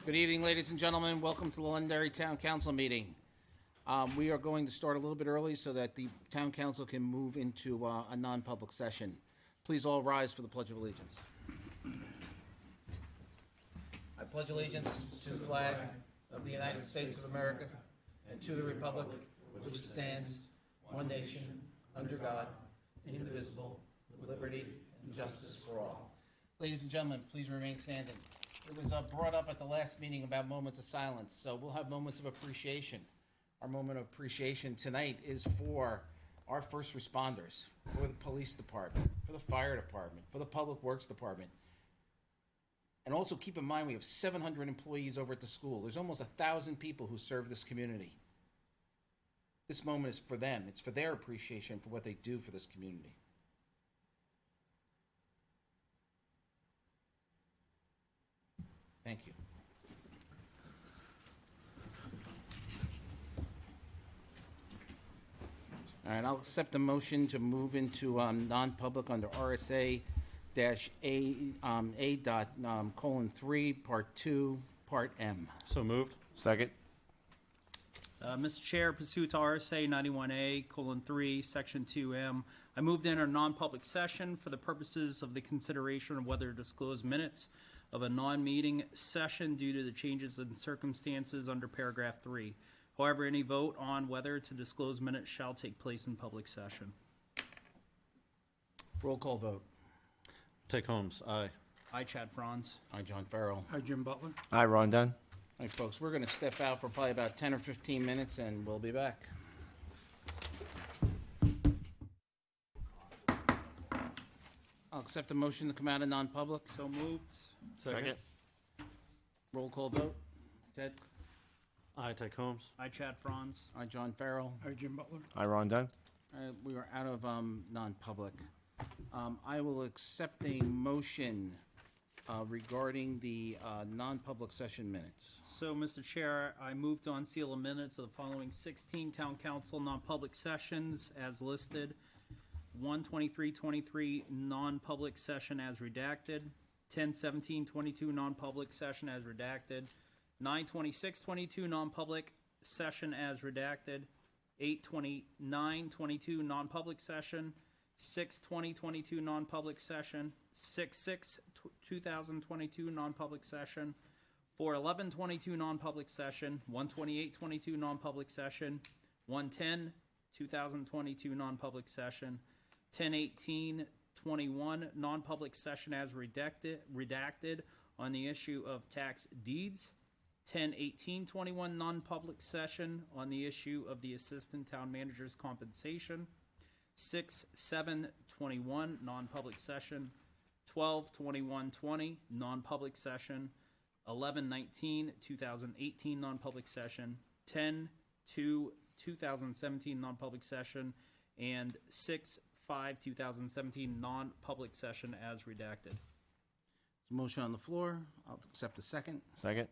Good evening, ladies and gentlemen. Welcome to the Londonderry Town Council meeting. We are going to start a little bit early so that the Town Council can move into a non-public session. Please all rise for the Pledge of Allegiance. I pledge allegiance to the flag of the United States of America and to the republic which stands, one nation, under God, indivisible, with liberty and justice for all. Ladies and gentlemen, please remain standing. It was brought up at the last meeting about moments of silence, so we'll have moments of appreciation. Our moment of appreciation tonight is for our first responders, for the police department, for the fire department, for the public works department. And also keep in mind we have 700 employees over at the school. There's almost 1,000 people who serve this community. This moment is for them. It's for their appreciation for what they do for this community. Thank you. All right, I'll accept the motion to move into non-public under RSA-A:3, Part 2, Part M. So moved. Second. Mr. Chair, pursuant to RSA 91A:3, Section 2M, I moved in a non-public session for the purposes of the consideration of whether to disclose minutes of a non-meeting session due to the changes in circumstances under paragraph 3. However, any vote on whether to disclose minutes shall take place in public session. Roll call vote. Take Holmes, aye. I, Chad Franz. Hi, John Farrell. Hi, Jim Butler. Hi, Ron Dunn. All right, folks, we're going to step out for probably about 10 or 15 minutes, and we'll be back. I'll accept the motion to come out of non-public. So moved. Second. Roll call vote. Ted? Aye, take Holmes. I, Chad Franz. Hi, John Farrell. Hi, Jim Butler. Hi, Ron Dunn. We are out of non-public. I will accept a motion regarding the non-public session minutes. So, Mr. Chair, I move to unseal the minutes of the following 16 Town Council non-public sessions as listed. 1:23:23 non-public session as redacted. 10:17:22 non-public session as redacted. 9:26:22 non-public session as redacted. 8:29:22 non-public session. 6:20:22 non-public session. 6/6/2022 non-public session. 4/11/22 non-public session. 1:28:22 non-public session. 1:10/2022 non-public session. 10/18/21 non-public session as redacted on the issue of tax deeds. 10/18/21 non-public session on the issue of the assistant town manager's compensation. 6/7/21 non-public session. 12/21/20 non-public session. 11/19/2018 non-public session. 10/2/2017 non-public session, and 6/5/2017 non-public session as redacted. There's a motion on the floor. I'll accept a second. Second.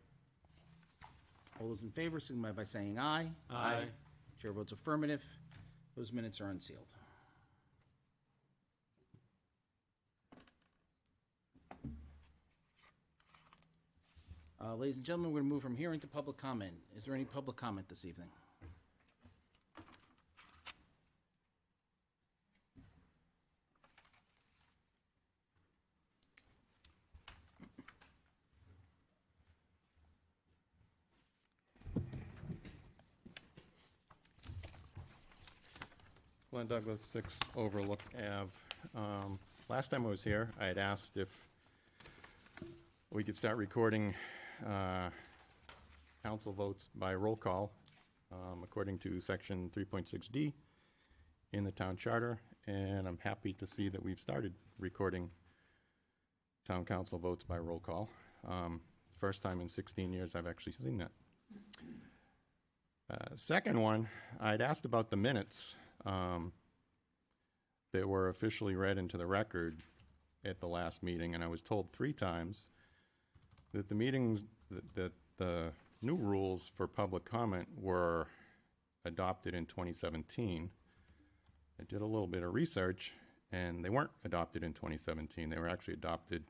All those in favor, signify by saying aye. Aye. Chair votes affirmative. Those minutes are unsealed. Ladies and gentlemen, we're going to move from hearing to public comment. Is there any public comment this evening? Glenn Douglas, 6 Overlook Ave. Last time I was here, I had asked if we could start recording council votes by roll call, according to section 3.6D in the town charter, and I'm happy to see that we've started recording town council votes by roll call. First time in 16 years I've actually seen that. Second one, I'd asked about the minutes that were officially read into the record at the last meeting, and I was told 3 times that the meetings, that the new rules for public comment were adopted in 2017. I did a little bit of research, and they weren't adopted in 2017. They were actually adopted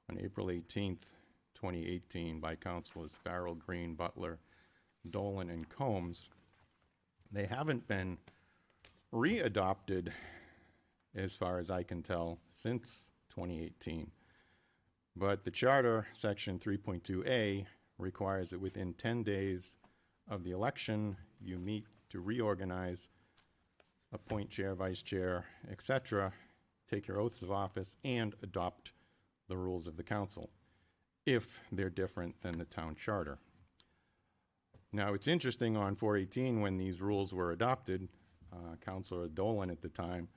on April 18th, 2018 by Councilors Farrell, Green, Butler, Dolan, and Combs. They haven't been readopted, as far as I can tell, since 2018. But the charter, section 3.2A, requires that within 10 days of the election, you meet to reorganize, appoint chair, vice chair, etc., take your oaths of office, and adopt the rules of the council, if they're different than the town charter. Now, it's interesting, on 418, when these rules were adopted, Councilor Dolan at the time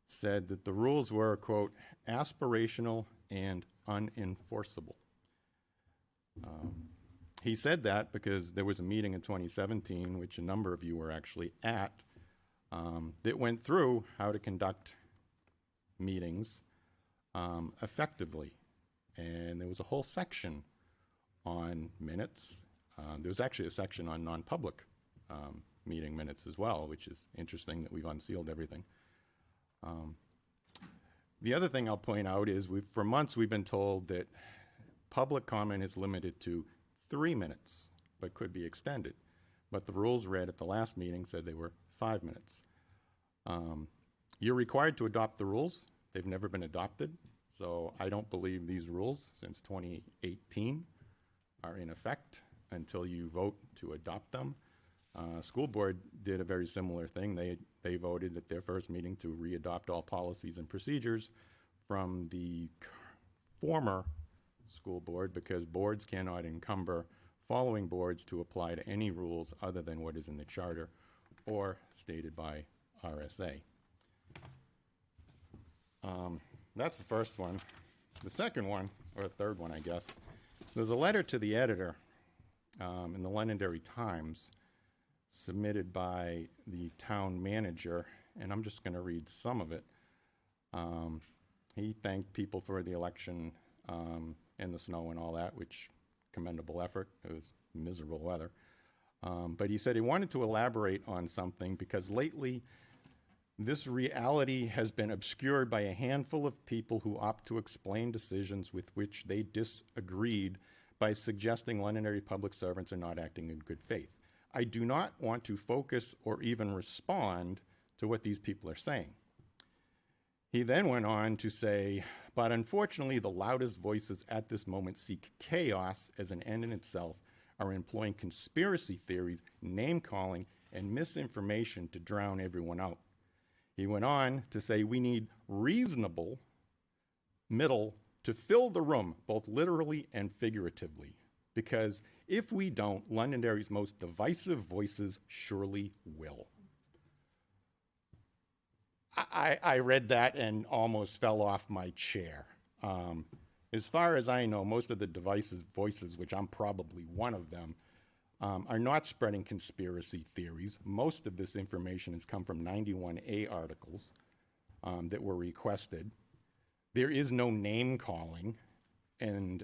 said that the rules were, quote, aspirational and unenforceable. He said that because there was a meeting in 2017, which a number of you were actually at, that went through how to conduct meetings effectively. And there was a whole section on minutes. There was actually a section on non-public meeting minutes as well, which is interesting that we've unsealed everything. The other thing I'll point out is for months we've been told that public comment is limited to 3 minutes, but could be extended. But the rules read at the last meeting said they were 5 minutes. You're required to adopt the rules. They've never been adopted, so I don't believe these rules since 2018 are in effect until you vote to adopt them. School board did a very similar thing. They voted at their first meeting to readopt all policies and procedures from the former school board, because boards cannot encumber following boards to apply to any rules other than what is in the charter or stated by RSA. That's the first one. The second one, or the third one, I guess, there's a letter to the editor in the Londonderry Times submitted by the town manager, and I'm just going to read some of it. He thanked people for the election and the snow and all that, which commendable effort. It was miserable weather. But he said he wanted to elaborate on something because lately this reality has been obscured by a handful of people who opt to explain decisions with which they disagreed by suggesting Londonderry public servants are not acting in good faith. I do not want to focus or even respond to what these people are saying. He then went on to say, but unfortunately, the loudest voices at this moment seek chaos as an end in itself, are employing conspiracy theories, name-calling, and misinformation to drown everyone out. He went on to say we need reasonable middle to fill the room, both literally and figuratively, because if we don't, Londonderry's most divisive voices surely will. I read that and almost fell off my chair. As far as I know, most of the divisive voices, which I'm probably one of them, are not spreading conspiracy theories. Most of this information has come from 91A articles that were requested. There is no name calling, and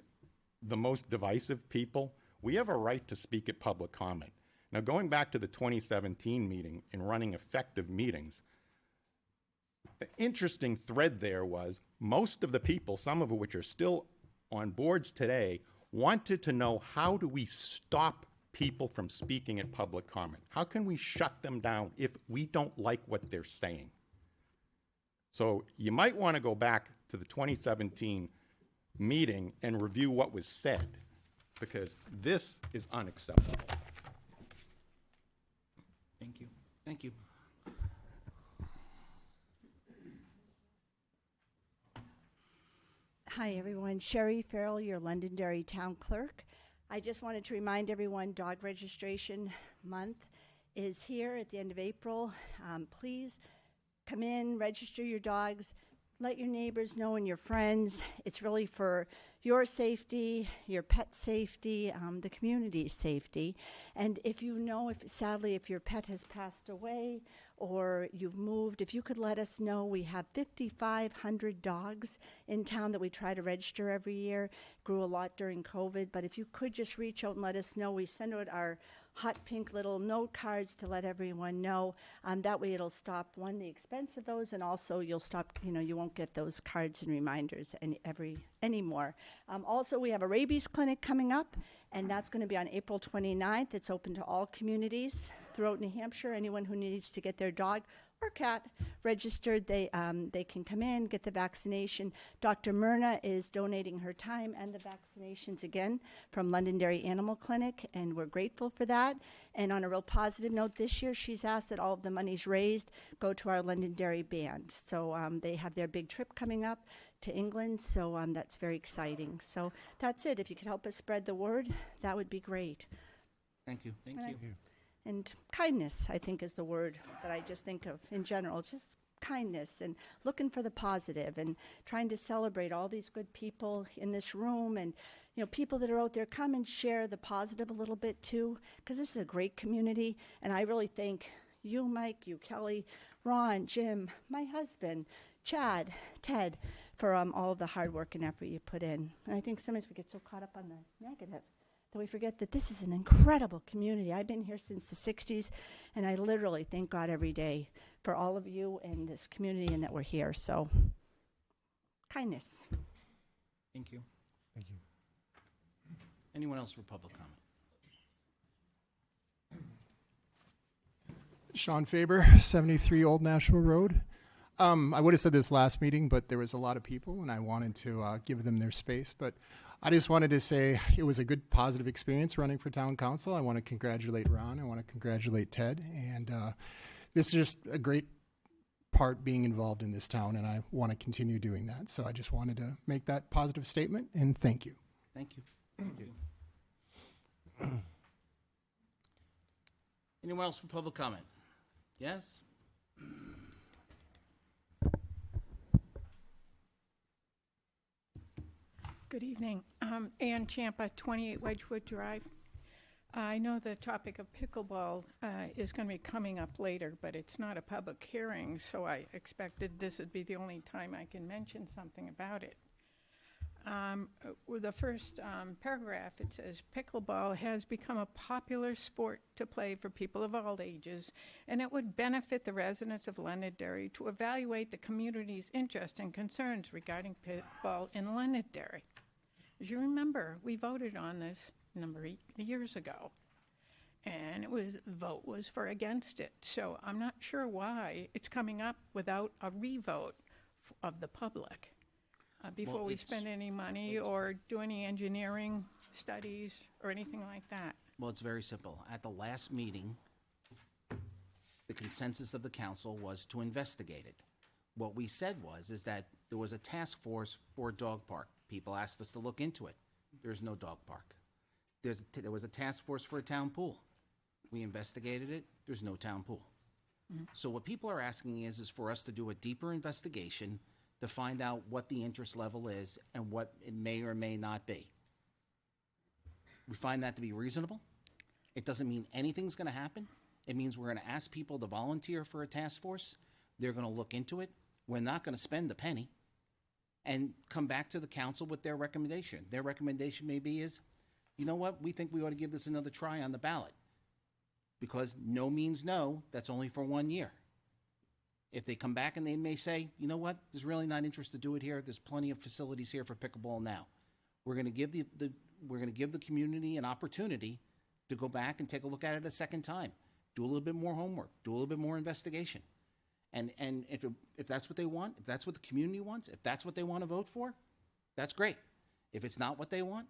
the most divisive people, we have a right to speak at public comment. Now, going back to the 2017 meeting and running effective meetings, the interesting thread there was most of the people, some of which are still on boards today, wanted to know, how do we stop people from speaking at public comment? How can we shut them down if we don't like what they're saying? So you might want to go back to the 2017 meeting and review what was said, because this is unacceptable. Thank you. Thank you. Hi, everyone. Sherry Farrell, your Londonderry Town Clerk. I just wanted to remind everyone, dog registration month is here at the end of April. Please come in, register your dogs, let your neighbors know and your friends. It's really for your safety, your pet's safety, the community's safety. And if you know, sadly, if your pet has passed away or you've moved, if you could let us know. We have 5,500 dogs in town that we try to register every year. Grew a lot during COVID, but if you could just reach out and let us know. We send out our hot pink little note cards to let everyone know. That way it'll stop, one, the expense of those, and also you'll stop, you won't get those cards and reminders anymore. Also, we have a rabies clinic coming up, and that's going to be on April 29th. It's open to all communities throughout New Hampshire. Anyone who needs to get their dog or cat registered, they can come in, get the vaccination. Dr. Myrna is donating her time and the vaccinations again from Londonderry Animal Clinic, and we're grateful for that. And on a real positive note, this year she's asked that all of the monies raised go to our Londonderry band. So they have their big trip coming up to England, so that's very exciting. So that's it. If you could help us spread the word, that would be great. Thank you. Thank you. And kindness, I think, is the word that I just think of in general. Just kindness and looking for the positive and trying to celebrate all these good people in this room, and people that are out there. Come and share the positive a little bit too, because this is a great community. And I really thank you, Mike, you, Kelly, Ron, Jim, my husband, Chad, Ted, for all of the hard work and effort you put in. And I think sometimes we get so caught up on the negative that we forget that this is an incredible community. I've been here since the 60s, and I literally thank God every day for all of you and this community and that we're here. So, kindness. Thank you. Thank you. Anyone else for public comment? Sean Faber, 73 Old Nashville Road. I would have said this last meeting, but there was a lot of people, and I wanted to give them their space. But I just wanted to say it was a good, positive experience running for town council. I want to congratulate Ron. I want to congratulate Ted. And this is just a great part being involved in this town, and I want to continue doing that. So I just wanted to make that positive statement, and thank you. Thank you. Thank you. Anyone else for public comment? Yes? Good evening. Ann Champa, 28 Wedgewood Drive. I know the topic of pickleball is going to be coming up later, but it's not a public hearing, so I expected this would be the only time I can mention something about it. With the first paragraph, it says, pickleball has become a popular sport to play for people of all ages, and it would benefit the residents of Londonderry to evaluate the community's interest and concerns regarding pickleball in Londonderry. As you remember, we voted on this a number of years ago, and the vote was for against it. So I'm not sure why it's coming up without a revote of the public before we spend any money or do any engineering studies or anything like that. Well, it's very simple. At the last meeting, the consensus of the council was to investigate it. What we said is that there was a task force for a dog park. People asked us to look into it. There's no dog park. There was a task force for a town pool. We investigated it. There's no town pool. Mm-hmm. So what people are asking is for us to do a deeper investigation to find out what the interest level is and what it may or may not be. We find that to be reasonable. It doesn't mean anything's going to happen. It means we're going to ask people to volunteer for a task force. They're going to look into it. We're not going to spend a penny and come back to the council with their recommendation. Their recommendation maybe is, you know what, we think we ought to give this another try on the ballot. Because no means no, that's only for 1 year. If they come back and they may say, you know what, there's really not interest to do it here. There's plenty of facilities here for pickleball now. We're going to give the community an opportunity to go back and take a look at it a second time. Do a little bit more homework. Do a little bit more investigation. And if that's what they want, if that's what the community wants, if that's what they want to vote for, that's great. If it's not what they want,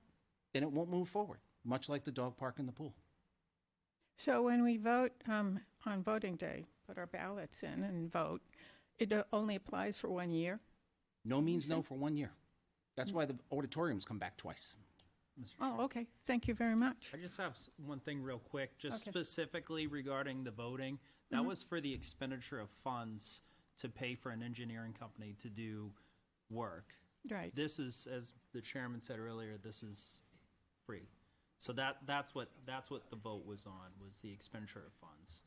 then it won't move forward, much like the dog park and the pool. So when we vote on voting day, put our ballots in and vote, it only applies for 1 year? No means no for 1 year. That's why the auditoriums come back twice. Oh, okay. Thank you very much. I just have one thing real quick, just Okay. specifically regarding the voting. That was for the expenditure of funds to pay for an engineering company to do work. Right. This is, as the chairman said earlier, this is free. So that's what the vote was on, was the expenditure of funds.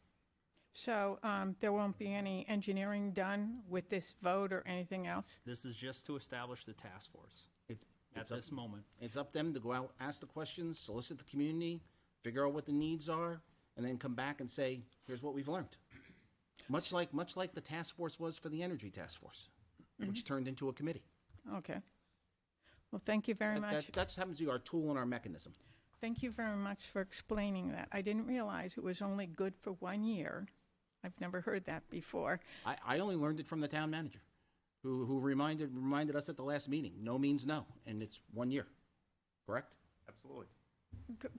So there won't be any engineering done with this vote or anything else? This is just to establish the task force It's, at it's up, this moment. it's up to them to go out, ask the questions, solicit the community, figure out what the needs are, and then come back and say, here's what we've learned. Much like the task force was for the energy task force, which turned into a committee. Okay. Well, thank you very much. That just happens to be our tool and our mechanism. Thank you very much for explaining that. I didn't realize it was only good for 1 year. I've never heard that before. I only learned it from the town manager, who reminded us at the last meeting, no means no, and it's 1 year, correct? Absolutely.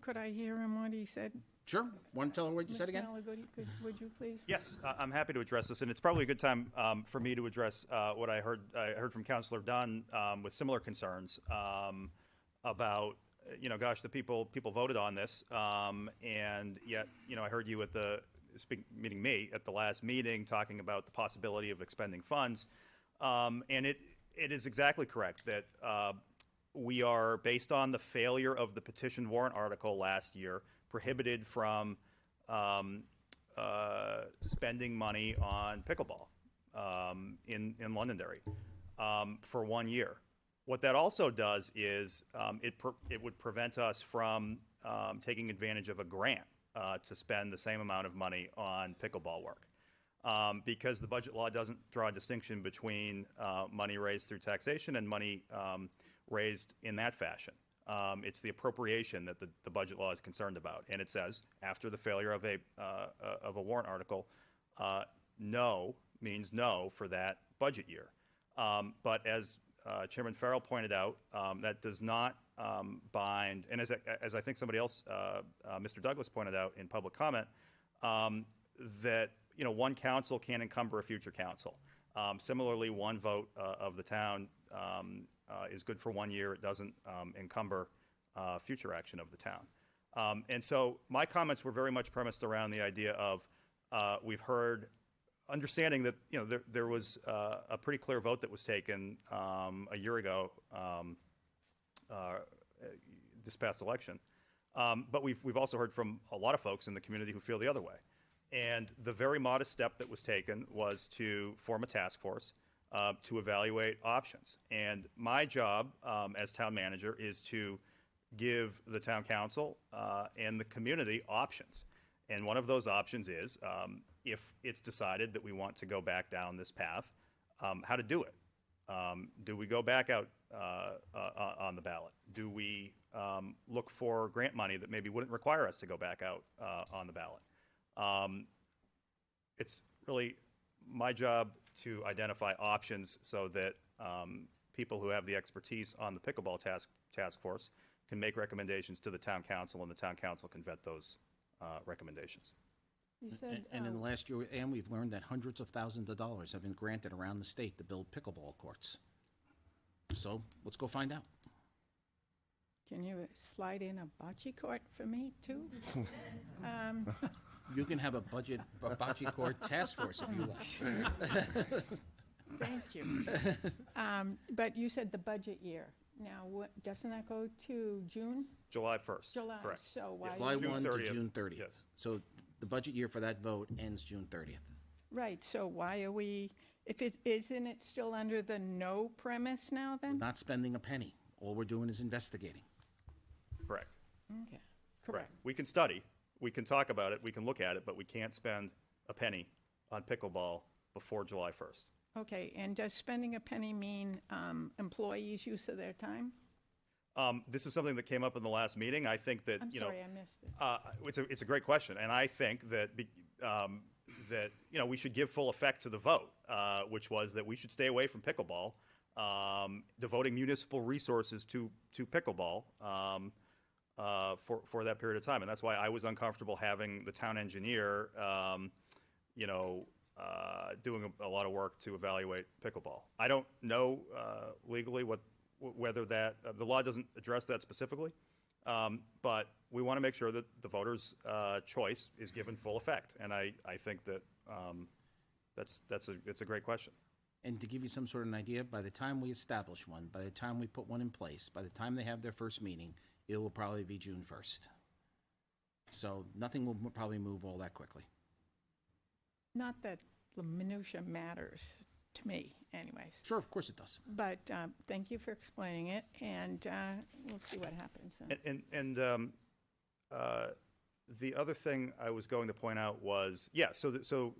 Could I hear him what he said? Sure. Want to tell her what you said again? Mr. Malaguti, would you please? Yes, I'm happy to address this, and it's probably a good time for me to address what I heard from Councilor Dunn with similar concerns about, gosh, the people voted on this, and yet, I heard you at meeting me at the last meeting talking about the possibility of expending funds, and it is exactly correct that we are, based on the failure of the petition warrant article last year, prohibited from spending money on pickleball in Londonderry for 1 year. What that also does is it would prevent us from taking advantage of a grant to spend the same amount of money on pickleball work. Because the budget law doesn't draw a distinction between money raised through taxation and money raised in that fashion. It's the appropriation that the budget law is concerned about, and it says after the failure of a warrant article, no means no for that budget year. But as Chairman Farrell pointed out, that does not bind, and as I think somebody else, Mr. Douglas pointed out in public comment, that one council can encumber a future council. Similarly, one vote of the town is good for 1 year. It doesn't encumber future action of the town. And so my comments were very much premised around the idea of we've heard, understanding that there was a pretty clear vote that was taken a year ago, this past election. But we've also heard from a lot of folks in the community who feel the other way. And the very modest step that was taken was to form a task force to evaluate options. And my job as town manager is to give the town council and the community options. And one of those options is, if it's decided that we want to go back down this path, how to do it. Do we go back out on the ballot? Do we look for grant money that maybe wouldn't require us to go back out on the ballot? It's really my job to identify options so that people who have the expertise on the pickleball task force can make recommendations to the town council, and the town council can vet those recommendations. You said, And in the last year, and we've learned that hundreds of thousands of dollars have been granted around the state to build pickleball courts. So let's go find out. can you slide in a bocce court for me, too? You can have a bocce court task force if you like. Thank you. But you said the budget year. Now, doesn't that go to June? July 1st. July. Correct. So why? July June 1 to 30th, June 30th. yes. So the budget year for that vote ends June 30th. Right, so why are we, isn't it still under the no premise now then? Not spending a penny. All we're doing is investigating. Correct. Okay, correct. We can study, we can talk about it, we can look at it, but we can't spend a penny on pickleball before July 1st. Okay, and does spending a penny mean employees' use of their time? This is something that came up in the last meeting. I think that, I'm sorry, I missed it. it's a great question, and I think that we should give full effect to the vote, which was that we should stay away from pickleball, devoting municipal resources to pickleball for that period of time, and that's why I was uncomfortable having the town engineer, doing a lot of work to evaluate pickleball. I don't know legally whether that the law doesn't address that specifically, but we want to make sure that the voters' choice is given full effect, and I think that it's a great question. And to give you some sort of an idea, by the time we establish one, by the time we put one in place, by the time they have their first meeting, it will probably be June 1st. So nothing will probably move all that quickly. not that the minutia matters to me anyways. Sure, of course it does. But thank you for explaining it, and we'll see what happens then. And the other thing I was going to point out was, yeah, so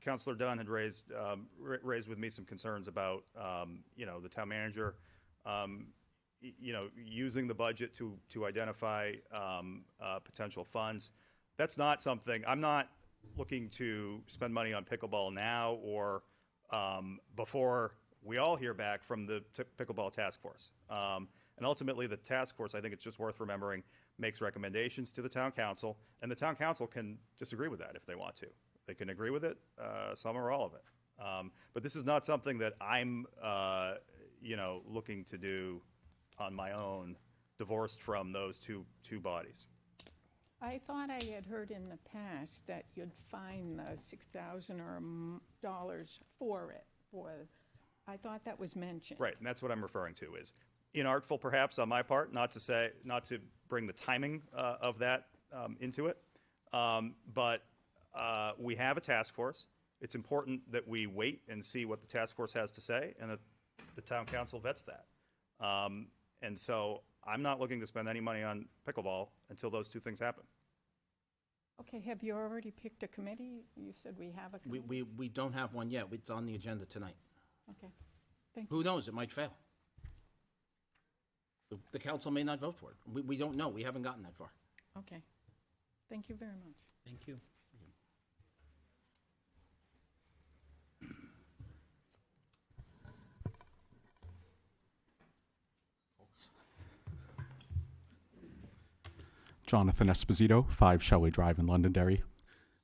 Councilor Dunn had raised with me some concerns about, the town manager, using the budget to identify potential funds. That's not something, I'm not looking to spend money on pickleball now or before we all hear back from the pickleball task force. And ultimately, the task force, I think it's just worth remembering, makes recommendations to the town council, and the town council can disagree with that if they want to. They can agree with it, some or all of it. But this is not something that I'm, looking to do on my own, divorced from those two bodies. I thought I had heard in the past that you'd fine the $6,000 or dollars for it. I thought that was mentioned. Right, and that's what I'm referring to is inartful, perhaps, on my part, not to bring the timing of that into it. But we have a task force. It's important that we wait and see what the task force has to say, and that the town council vets that. And so I'm not looking to spend any money on pickleball until those two things happen. Okay, have you already picked a committee? You said we have a committee? We don't have one yet. It's on the agenda tonight. Okay, thank you. Who knows? It might fail. The council may not vote for it. We don't know. We haven't gotten that far. Okay, thank you very much. Thank you. Jonathan Esposito, 5 Shelley Drive in Londonderry.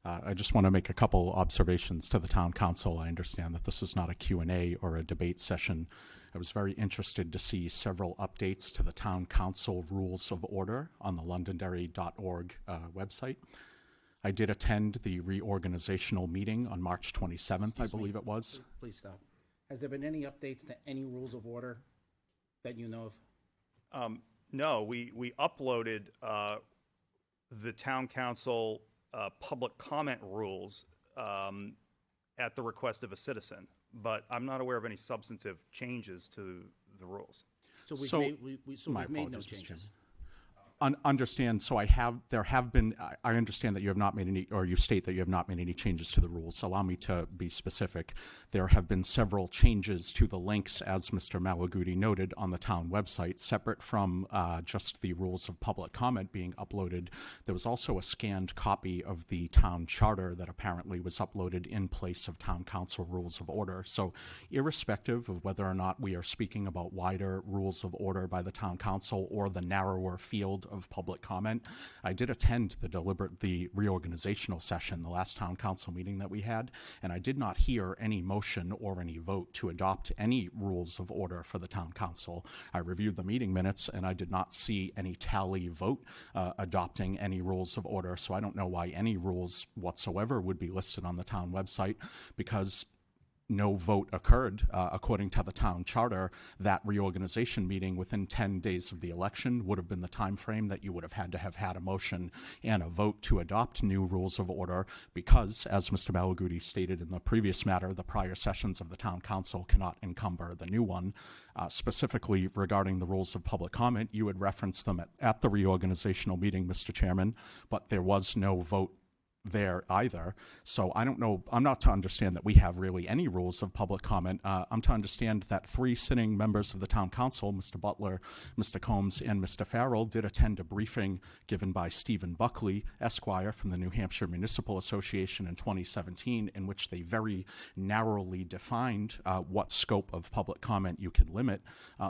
I just want to make a couple observations to the town council. I understand that this is not a Q&A or a debate session. I was very interested to see several updates to the town council rules of order on the londonderry.org website. I did attend the reorganizational meeting on March 27th, I believe it was. Please stop. Has there been any updates to any rules of order that you know of? No, we uploaded the town council public comment rules at the request of a citizen, but I'm not aware of any substantive changes to the rules. So So- we've made no apologies, Mr. changes. Chairman. Understand, so there have been, I understand that you have not made any, or you state that you have not made any changes to the rules. Allow me to be specific. There have been several changes to the links, as Mr. Malaguti noted, on the town website, separate from just the rules of public comment being uploaded. There was also a scanned copy of the town charter that apparently was uploaded in place of town council rules of order. So irrespective of whether or not we are speaking about wider rules of order by the town council or the narrower field of public comment, I did attend the reorganizational session, the last town council meeting that we had, and I did not hear any motion or any vote to adopt any rules of order for the town council. I reviewed the meeting minutes and I did not see any tally vote adopting any rules of order, so I don't know why any rules whatsoever would be listed on the town website, because no vote occurred, according to the town charter. That reorganization meeting within 10 days of the election would have been the time frame that you would have had a motion and a vote to adopt new rules of order, because, as Mr. Malaguti stated in the previous matter, the prior sessions of the town council cannot encumber the new one. Specifically regarding the rules of public comment, you had referenced them at the reorganizational meeting, Mr. Chairman, but there was no vote there either. So I don't know, I'm not to understand that we have really any rules of public comment. I'm to understand that 3 sitting members of the town council, Mr. Butler, Mr. Combs, and Mr. Farrell, did attend a briefing given by Stephen Buckley, Esquire, from the New Hampshire Municipal Association in 2017, in which they very narrowly defined what scope of public comment you can limit.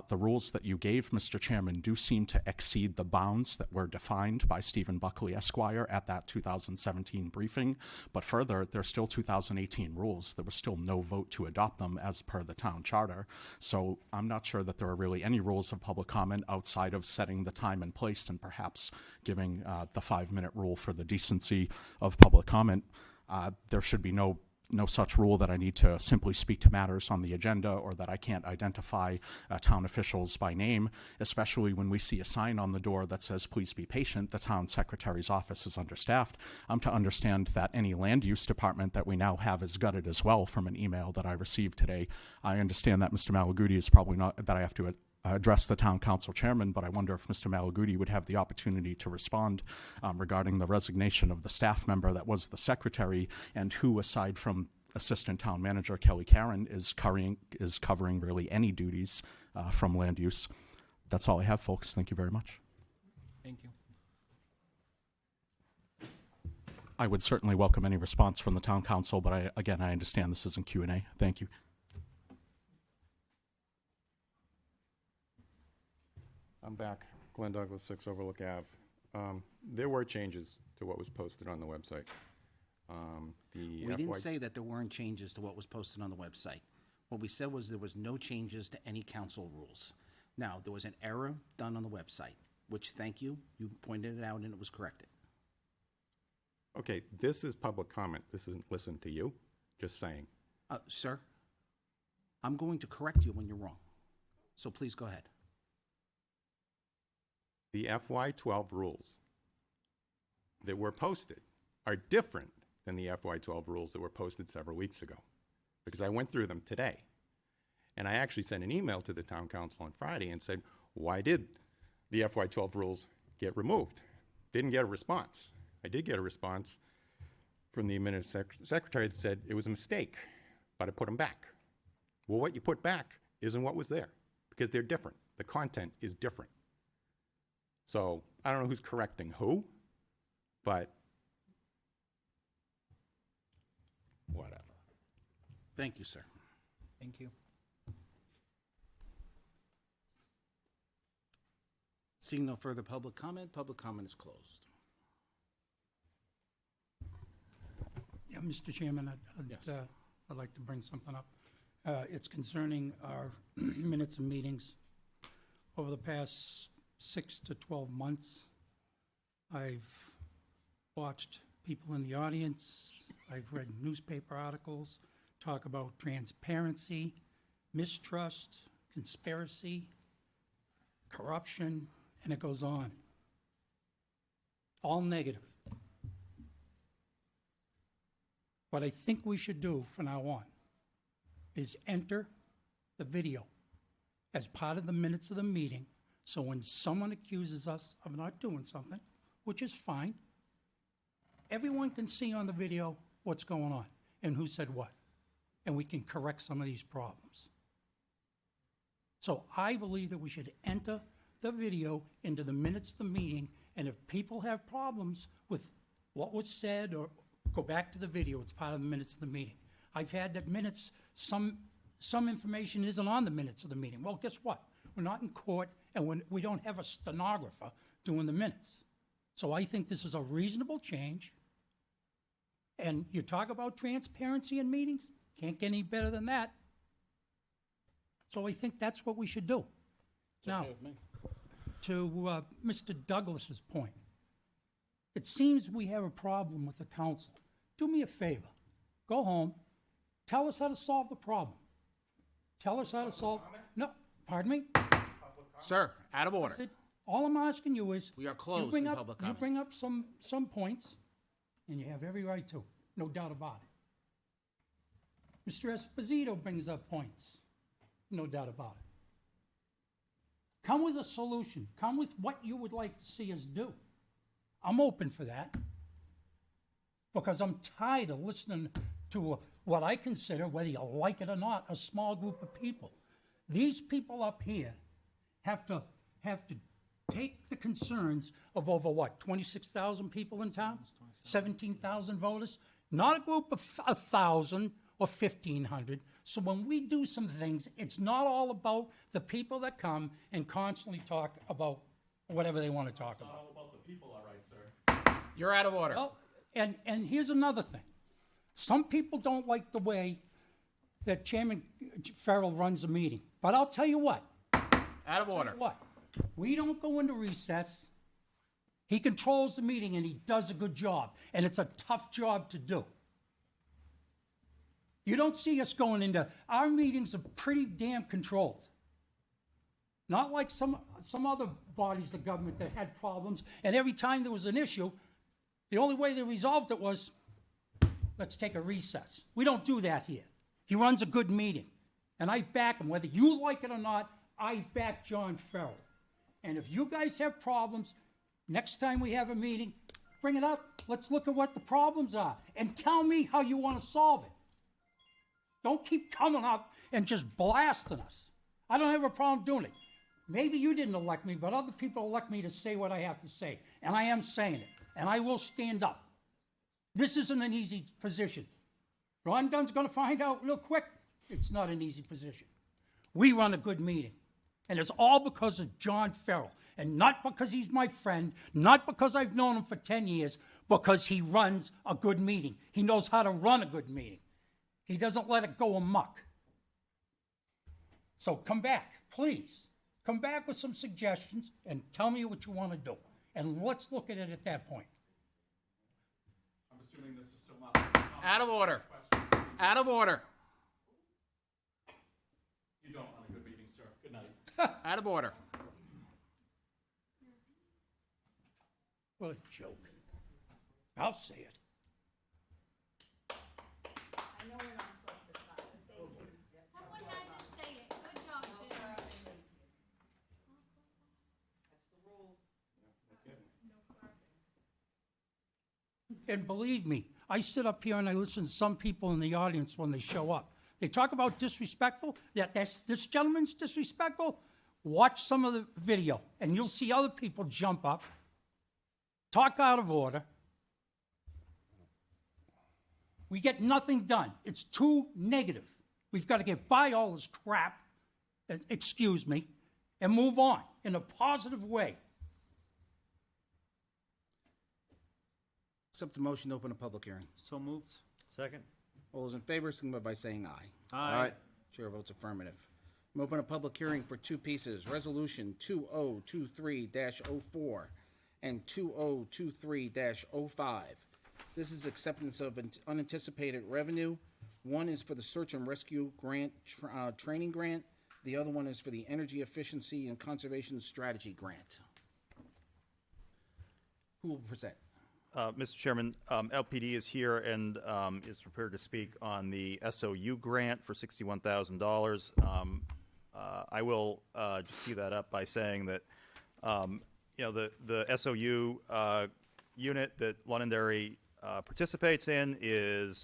The rules that you gave, Mr. Chairman, do seem to exceed the bounds that were defined by Stephen Buckley, Esquire, at that 2017 briefing, but further, they're still 2018 rules. There was still no vote to adopt them as per the town charter. So I'm not sure that there are really any rules of public comment outside of setting the time and place and perhaps giving the 5-minute rule for the decency of public comment. There should be no no such rule that I need to simply speak to matters on the agenda or that I can't identify town officials by name, especially when we see a sign on the door that says, please be patient, the town secretary's office is understaffed. I'm to understand that any land use department that we now have is gutted as well from an email that I received today. I understand that Mr. Malaguti is probably not, that I have to address the town council chairman, but I wonder if Mr. Malaguti would have the opportunity to respond regarding the resignation of the staff member that was the secretary and who, aside from Assistant Town Manager Kelly Karen, is covering really any duties from land use. That's all I have, folks. Thank you very much. Thank you. I would certainly welcome any response from the town council, but I understand this isn't Q&A. Thank you. I'm back. Glenn Douglas, 6 Overlook Ave. There were changes to what was posted on the website. We didn't say that there weren't changes to what was posted on the website. What we said was there was no changes to any council rules. Now, there was an error done on the website, which, thank you, you pointed it out and it was corrected. Okay, this is public comment. This isn't listen to you. Just saying. Sir, I'm going to correct you when you're wrong. So please go ahead. The FY12 rules that were posted are different than the FY12 rules that were posted several weeks ago, because I went through them today. And I actually sent an email to the town council on Friday and said, why did the FY12 rules get removed? Didn't get a response. I did get a response from the administrative secretary that said it was a mistake, but I put them back. Well, what you put back isn't what was there, because they're different. The content is different. So I don't know who's correcting who, but whatever. Thank you, sir. Thank you. Seeing no further public comment is closed. Yeah, Mr. Chairman, Yes. I'd like to bring something up. It's concerning our minutes and meetings. Over the past 6 to 12 months, I've watched people in the audience, I've read newspaper articles talk about transparency, mistrust, conspiracy, corruption, and it goes on. All negative. What I think we should do from now on is enter the video as part of the minutes of the meeting, so when someone accuses us of not doing something, which is fine, everyone can see on the video what's going on and who said what, and we can correct some of these problems. So I believe that we should enter the video into the minutes of the meeting, and if people have problems with what was said, or go back to the video, it's part of the minutes of the meeting. I've had that minutes, some information isn't on the minutes of the meeting. Well, guess what? We're not in court, and we don't have a stenographer doing the minutes. So I think this is a reasonable change. And you talk about transparency in meetings, can't get any better than that. So I think that's what we should do. Now, to Mr. Douglas's point, it seems we have a problem with the council. Do me a favor. Go home. Tell us how to solve the problem. Tell us how to solve... No, pardon me? Sir, out of order. All I'm asking you is... We are closed you bring in up, public You comment. bring up some points, and you have every right to. No doubt about it. Mr. Esposito brings up points. No doubt about it. Come with a solution. Come with what you would like to see us do. I'm open for that. Because I'm tired of listening to what I consider, whether you like it or not, a small group of people. These people up here have to take the concerns of over what, 26,000 people in town? 17,000 voters? Not a group of 1,000 or 1,500. So when we do some things, it's not all about the people that come and constantly talk about whatever they want to talk about. You're out of order. Well, and here's another thing. Some people don't like the way that Chairman Farrell runs a meeting. But I'll tell you what. Out of order. What? We don't go into recess. He controls the meeting and he does a good job. And it's a tough job to do. You don't see us going into, our meetings are pretty damn controlled. Not like some other bodies of government that had problems, and every time there was an issue, the only way they resolved it was, let's take a recess. We don't do that here. He runs a good meeting, and I back him. Whether you like it or not, I back John Farrell. And if you guys have problems, next time we have a meeting, bring it up. Let's look at what the problems are, and tell me how you want to solve it. Don't keep coming up and just blasting us. I don't have a problem doing it. Maybe you didn't elect me, but other people elect me to say what I have to say. And I am saying it. And I will stand up. This isn't an easy position. Ron Dunn's going to find out real quick. It's not an easy position. We run a good meeting. And it's all because of John Farrell. And not because he's my friend, not because I've known him for 10 years, because he runs a good meeting. He knows how to run a good meeting. He doesn't let it go amok. So come back, please. Come back with some suggestions and tell me what you want to do. And let's look at it at that point. I'm assuming this is still not. Out of order. Out of order. You don't run a good meeting, sir. Good night. Out of order. What a joke. I'll say it. Someone had to say it. Good job, Jim. And believe me, I sit up here and I listen to some people in the audience when they show up. They talk about disrespectful, this gentleman's disrespectful. Watch some of the video and you'll see other people jump up, talk out of order. We get nothing done. It's too negative. We've got to get by all this crap, excuse me, and move on in a positive way. Accept the motion to open a public hearing. So moved. Second? All those in favor, signify by saying aye. Aye. Chair votes affirmative. I'm open a public hearing for two pieces, Resolution 2023-04 and 2023-05. This is acceptance of unanticipated revenue. One is for the Search and Rescue Grant, Training Grant. The other one is for the Energy Efficiency and Conservation Strategy Grant. Who will present? Mr. Chairman, LPD is here and is prepared to speak on the SOU grant for $61,000. I will just tee that up by saying that, the SOU unit that Londonderry participates in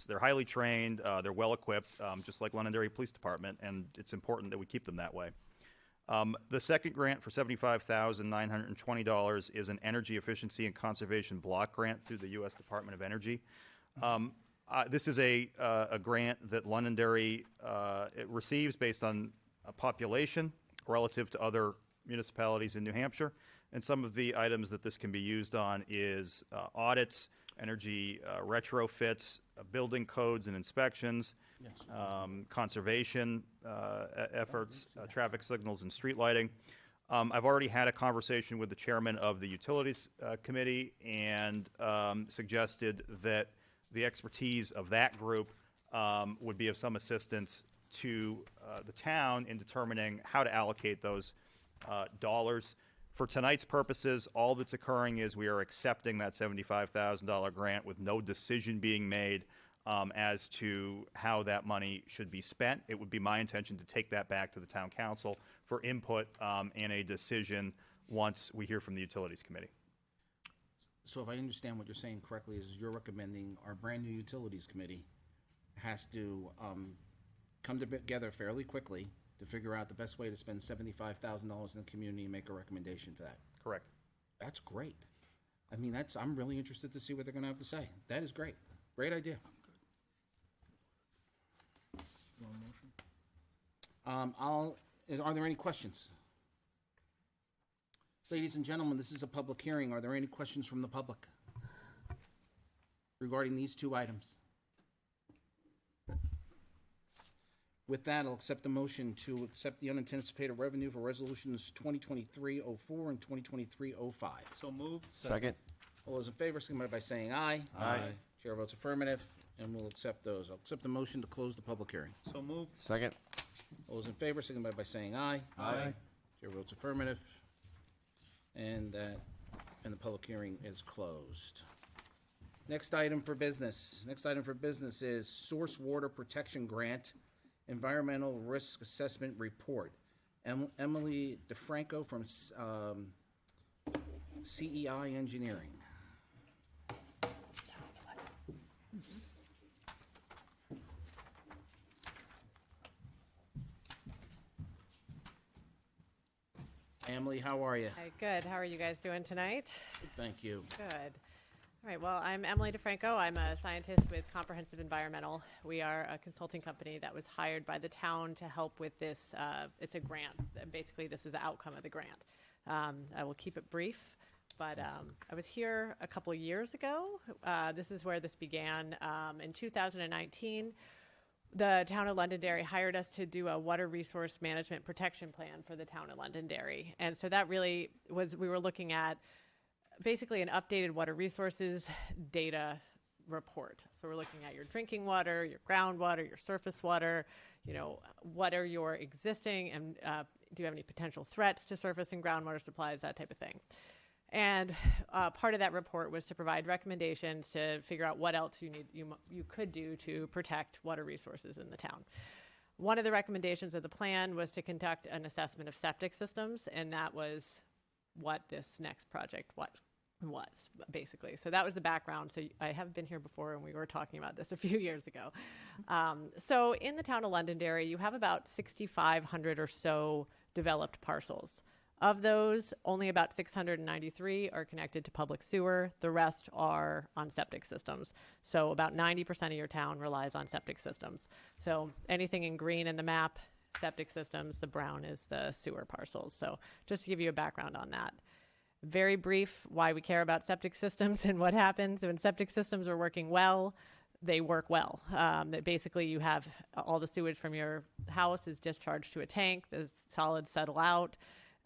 they're highly trained, they're well-equipped, just like Londonderry Police Department, and it's important that we keep them that way. The second grant for $75,920 is an energy efficiency and conservation block grant through the U.S. Department of Energy. This is a grant that Londonderry it receives based on a population relative to other municipalities in New Hampshire. And some of the items that this can be used on is audits, energy retrofits, building codes and inspections, conservation efforts, traffic signals and street lighting. I've already had a conversation with the chairman of the Utilities Committee and suggested that the expertise of that group would be of some assistance to the town in determining how to allocate those dollars. For tonight's purposes, all that's occurring is we are accepting that $75,000 grant with no decision being made as to how that money should be spent. It would be my intention to take that back to the town council for input and a decision once we hear from the Utilities Committee. So if I understand what you're saying correctly, is you're recommending our brand-new Utilities Committee has to come together fairly quickly to figure out the best way to spend $75,000 in the community and make a recommendation for that. Correct. That's great. I mean, I'm really interested to see what they're gonna have to say. That is great. Great idea. Are there any questions? Ladies and gentlemen, this is a public hearing. Are there any questions from the public regarding these two items? With that, I'll accept the motion to accept the unanticipated revenue for resolutions 2023-04 and 2023-05. So moved. Second. All those in favor, signify by saying aye. Aye. Chair votes affirmative. and we'll accept those. I'll accept the motion to close the public hearing. So moved. Second. All those in favor, signify by saying aye. Aye. Chair votes affirmative. And the public hearing is closed. Next item for business. Next item for business is Source Water Protection Grant Environmental Risk Assessment Report. Emily DeFranco from CEI Engineering. Emily, how are you? Hi, good. How are you guys doing tonight? Thank you. Good. All right, well, I'm Emily DeFranco. I'm a scientist with Comprehensive Environmental. We are a consulting company that was hired by the town to help with this. It's a grant. Basically, this is the outcome of the grant. I will keep it brief, but I was here a couple of years ago. This is where this began. In 2019, the town of Londonderry hired us to do a water resource management protection plan for the town of Londonderry. And so that really was, we were looking at basically an updated water resources data report. So we're looking at your drinking water, your groundwater, your surface water, you know, what are your existing and do you have any potential threats to surface and groundwater supplies, that type of thing. And part of that report was to provide recommendations to figure out what else you could do to protect water resources in the town. One of the recommendations of the plan was to conduct an assessment of septic systems, and that was what this next project was, basically. So that was the background. So I have been here before, and we were talking about this a few years ago. So in the town of Londonderry, you have about 6,500 or so developed parcels. Of those, only about 693 are connected to public sewer. The rest are on septic systems. So about 90% of your town relies on septic systems. So anything in green in the map, septic systems, the brown is the sewer parcels. So just to give you a background on that. Very brief, why we care about septic systems and what happens when septic systems are working well. They work well. That basically you have all the sewage from your house is discharged to a tank, the solids settle out,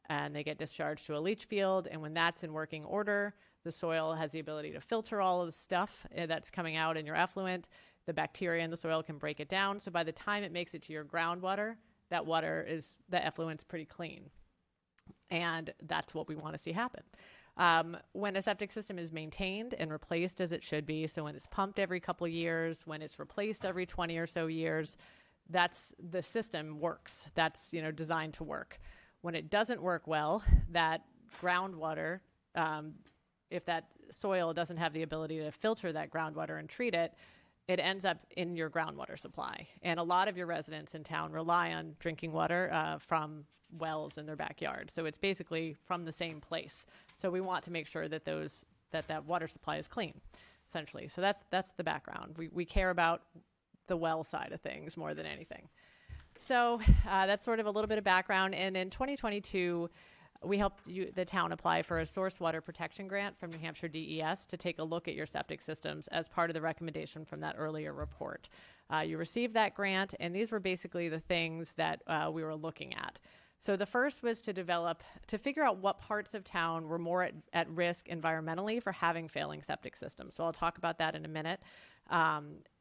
and they get discharged to a leach field. And when that's in working order, the soil has the ability to filter all of the stuff that's coming out in your effluent. The bacteria in the soil can break it down. So by the time it makes it to your groundwater, that water is, the effluent's pretty clean. And that's what we want to see happen. When a septic system is maintained and replaced as it should be, so when it's pumped every couple of years, when it's replaced every 20 or so years, that's the system works. That's, you know, designed to work. When it doesn't work well, that groundwater, if that soil doesn't have the ability to filter that groundwater and treat it, it ends up in your groundwater supply. And a lot of your residents in town rely on drinking water from wells in their backyard. So it's basically from the same place. So we want to make sure that that water supply is clean, essentially. So that's the background. We care about the well side of things more than anything. So that's sort of a little bit of background. And in 2022, we helped the town apply for a source water protection grant from New Hampshire DES to take a look at your septic systems as part of the recommendation from that earlier report. You received that grant, and these were basically the things that we were looking at. So the first was to figure out what parts of town were more at risk environmentally for having failing septic systems. So I'll talk about that in a minute.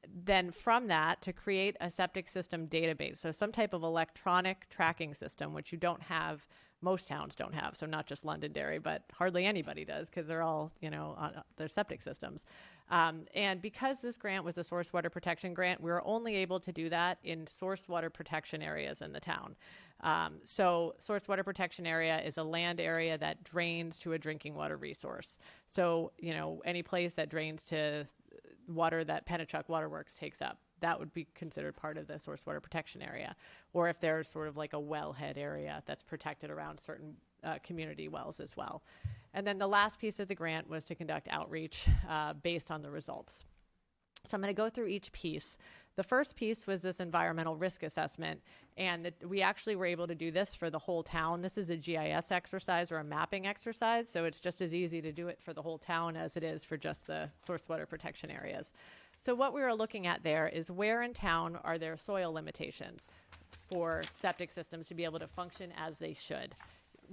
Then from that, to create a septic system database, so some type of electronic tracking system, which you don't have, most towns don't have, so not just Londonderry, but hardly anybody does because they're all, you know, on their septic systems. And because this grant was a source water protection grant, we were only able to do that in source water protection areas in the town. So source water protection area is a land area that drains to a drinking water resource. So, you know, any place that drains to water that Pennachuck Waterworks takes up, that would be considered part of the source water protection area. Or if there's sort of like a wellhead area that's protected around certain community wells as well. And then the last piece of the grant was to conduct outreach based on the results. So I'm going to go through each piece. The first piece was this environmental risk assessment, and we actually were able to do this for the whole town. This is a GIS exercise or a mapping exercise, so it's just as easy to do it for the whole town as it is for just the source water protection areas. So what we were looking at there is where in town are there soil limitations for septic systems to be able to function as they should.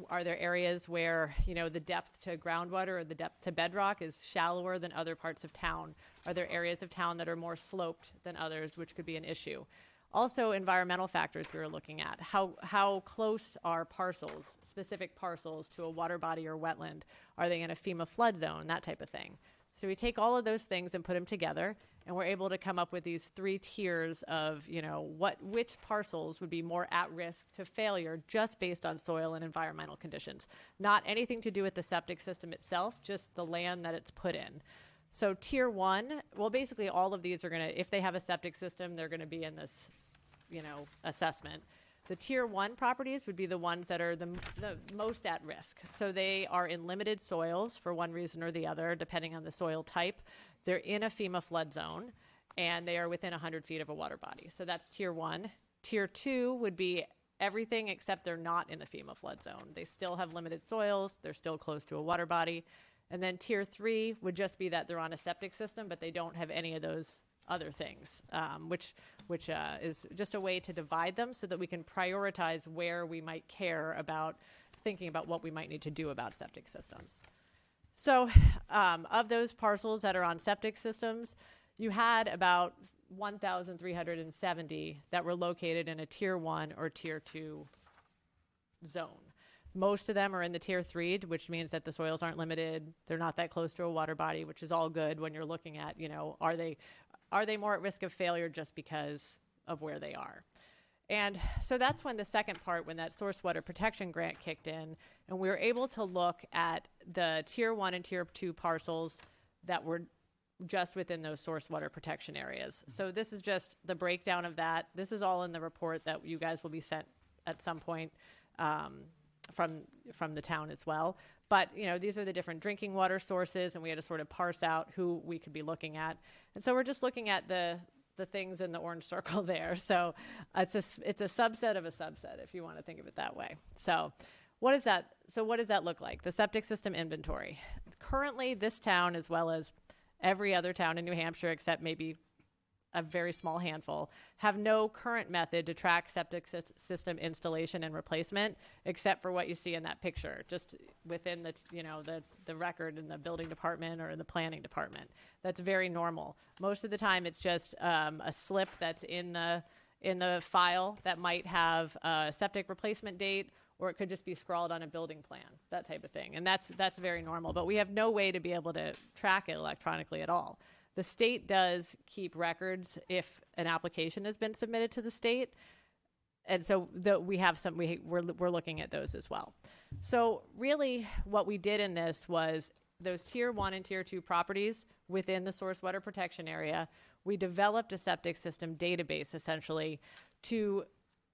are there areas where, you know, the depth to groundwater or the depth to bedrock is shallower than other parts of town? Are there areas of town that are more sloped than others, which could be an issue? Also, environmental factors we were looking at. How close are parcels, specific parcels, to a water body or wetland? Are they in a FEMA flood zone? That type of thing. So we take all of those things and put them together, and we're able to come up with these 3 tiers of, you know, which parcels would be more at risk to failure just based on soil and environmental conditions. Not anything to do with the septic system itself, just the land that it's put in. So tier 1, well, basically all of these are going to, if they have a septic system, they're going to be in this, you know, assessment. The tier 1 properties would be the ones that are the most at risk. So they are in limited soils for one reason or the other, depending on the soil type. They're in a FEMA flood zone, and they are within 100 feet of a water body. So that's tier 1. Tier 2 would be everything except they're not in the FEMA flood zone. They still have limited soils. They're still close to a water body. And then tier 3 would just be that they're on a septic system, but they don't have any of those other things, which is just a way to divide them so that we can prioritize where we might care about thinking about what we might need to do about septic systems. So of those parcels that are on septic systems, you had about 1,370 that were located in a tier 1 or tier 2 zone. Most of them are in the tier 3, which means that the soils aren't limited. They're not that close to a water body, which is all good when you're looking at, you know, are they more at risk of failure just because of where they are? And so that's when the second part, when that source water protection grant kicked in, and we were able to look at the tier 1 and tier 2 parcels that were just within those source water protection areas. So this is just the breakdown of that. This is all in the report that you guys will be sent at some point from the town as well. But, you know, these are the different drinking water sources, and we had to sort of parse out who we could be looking at. And so we're just looking at the things in the orange circle there. So it's a subset of a subset, if you want to think of it that way. So what does that look like? The septic system inventory. Currently, this town, as well as every other town in New Hampshire, except maybe a very small handful, have no current method to track septic system installation and replacement, except for what you see in that picture, just within the record in the building department or in the planning department. That's very normal. Most of the time, it's just a slip that's in the file that might have a septic replacement date, or it could just be scrawled on a building plan, that type of thing. And that's very normal. But we have no way to be able to track it electronically at all. The state does keep records if an application has been submitted to the state. And so we have we're looking at those as well. So really what we did in this was those tier 1 and tier 2 properties within the source water protection area, we developed a septic system database essentially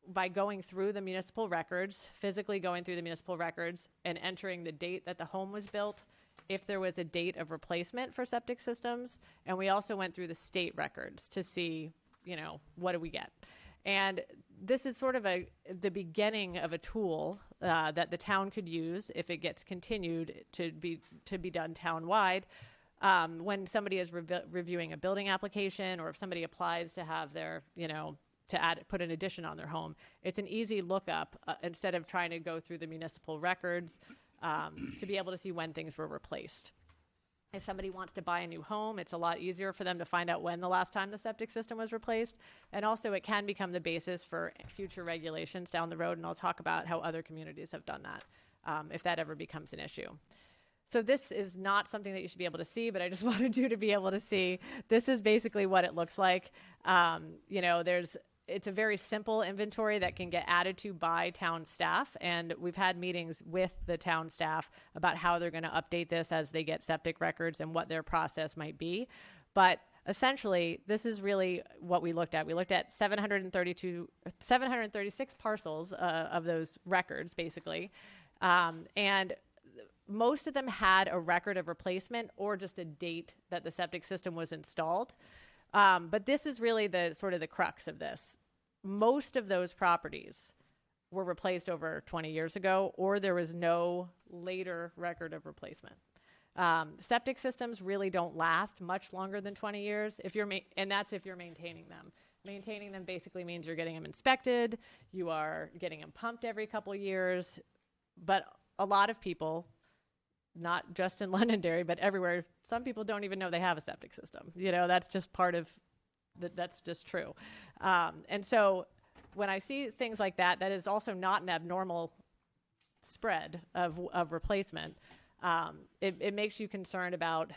by going through the municipal records, physically going through the municipal records and entering the date that the home was built, if there was a date of replacement for septic systems. And we also went through the state records to see, you know, what do we get? And this is sort of the beginning of a tool that the town could use if it gets continued to be done town-wide. When somebody is reviewing a building application, or if somebody applies to have their, you know, put an addition on their home, it's an easy lookup instead of trying to go through the municipal records to be able to see when things were replaced. If somebody wants to buy a new home, it's a lot easier for them to find out when the last time the septic system was replaced. And also it can become the basis for future regulations down the road, and I'll talk about how other communities have done that, if that ever becomes an issue. So this is not something that you should be able to see, but I just wanted you to be able to see. This is basically what it looks like. You know, it's a very simple inventory that can get added to by town staff, and we've had meetings with the town staff about how they're going to update this as they get septic records and what their process might be. But essentially, this is really what we looked at. We looked at 736 parcels of those records, basically, and most of them had a record of replacement or just a date that the septic system was installed. But this is really the sort of the crux of this. Most of those properties were replaced over 20 years ago, or there was no later record of replacement. Septic systems really don't last much longer than 20 years, and that's if you're maintaining them. Maintaining them basically means you're getting them inspected, you are getting them pumped every couple years, But a lot of people, not just in Londonderry, but everywhere, some people don't even know they have a septic system. That's just part of that's just true. And so when I see things like that, that is also not an abnormal spread of replacement. It makes you concerned about,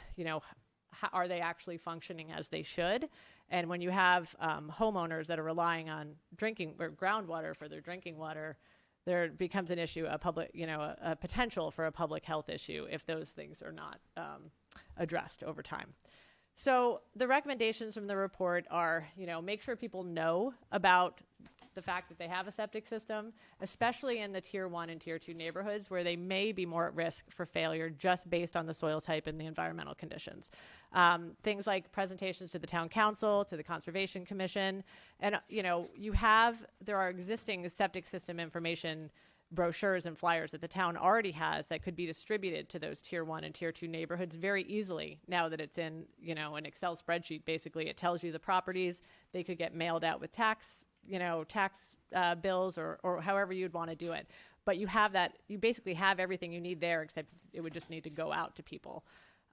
how are they actually functioning as they should? And when you have homeowners that are relying on drinking or groundwater for their drinking water, there becomes an issue, a potential for a public health issue if those things are not addressed over time. So the recommendations from the report are, make sure people know about the fact that they have a septic system, especially in the tier 1 and tier 2 neighborhoods where they may be more at risk for failure just based on the soil type and the environmental conditions. Things like presentations to the town council, to the Conservation Commission, and there are existing septic system information brochures and flyers that the town already has that could be distributed to those tier 1 and tier 2 neighborhoods very easily now that it's in, an Excel spreadsheet. Basically, it tells you the properties. They could get mailed out with tax bills or however you'd want to do it. But you basically have everything you need there, except it would just need to go out to people.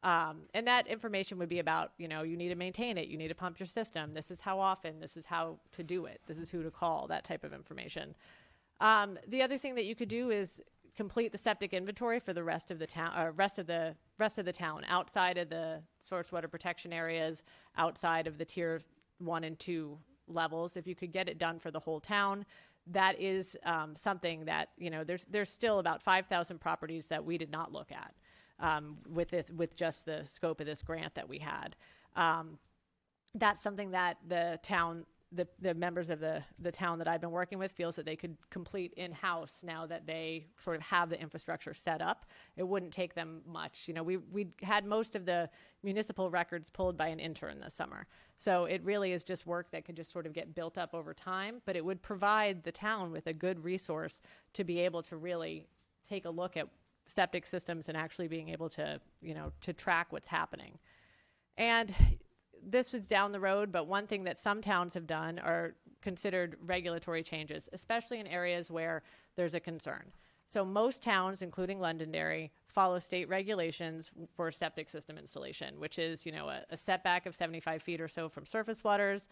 And that information would be about, you need to maintain it, you need to pump your system, this is how often, this is how to do it, this is who to call, that type of information. The other thing that you could do is complete the septic inventory for the rest of the town, rest of the town, outside of the source water protection areas, outside of the tier 1 and 2 levels. If you could get it done for the whole town, that is something that, there's still about 5,000 properties that we did not look at with just the scope of this grant that we had. That's something that the town, the members of the town that I've been working with feels that they could complete in-house now that they sort of have the infrastructure set up. It wouldn't take them much. We had most of the municipal records pulled by an intern this summer. So it really is just work that could just sort of get built up over time, but it would provide the town with a good resource to be able to really take a look at septic systems and actually being able to, to track what's happening. And this was down the road, but one thing that some towns have done are considered regulatory changes, especially in areas where there's a concern. So most towns, including Londonderry, follow state regulations for septic system installation, which is, a setback of 75 feet or so from surface waters.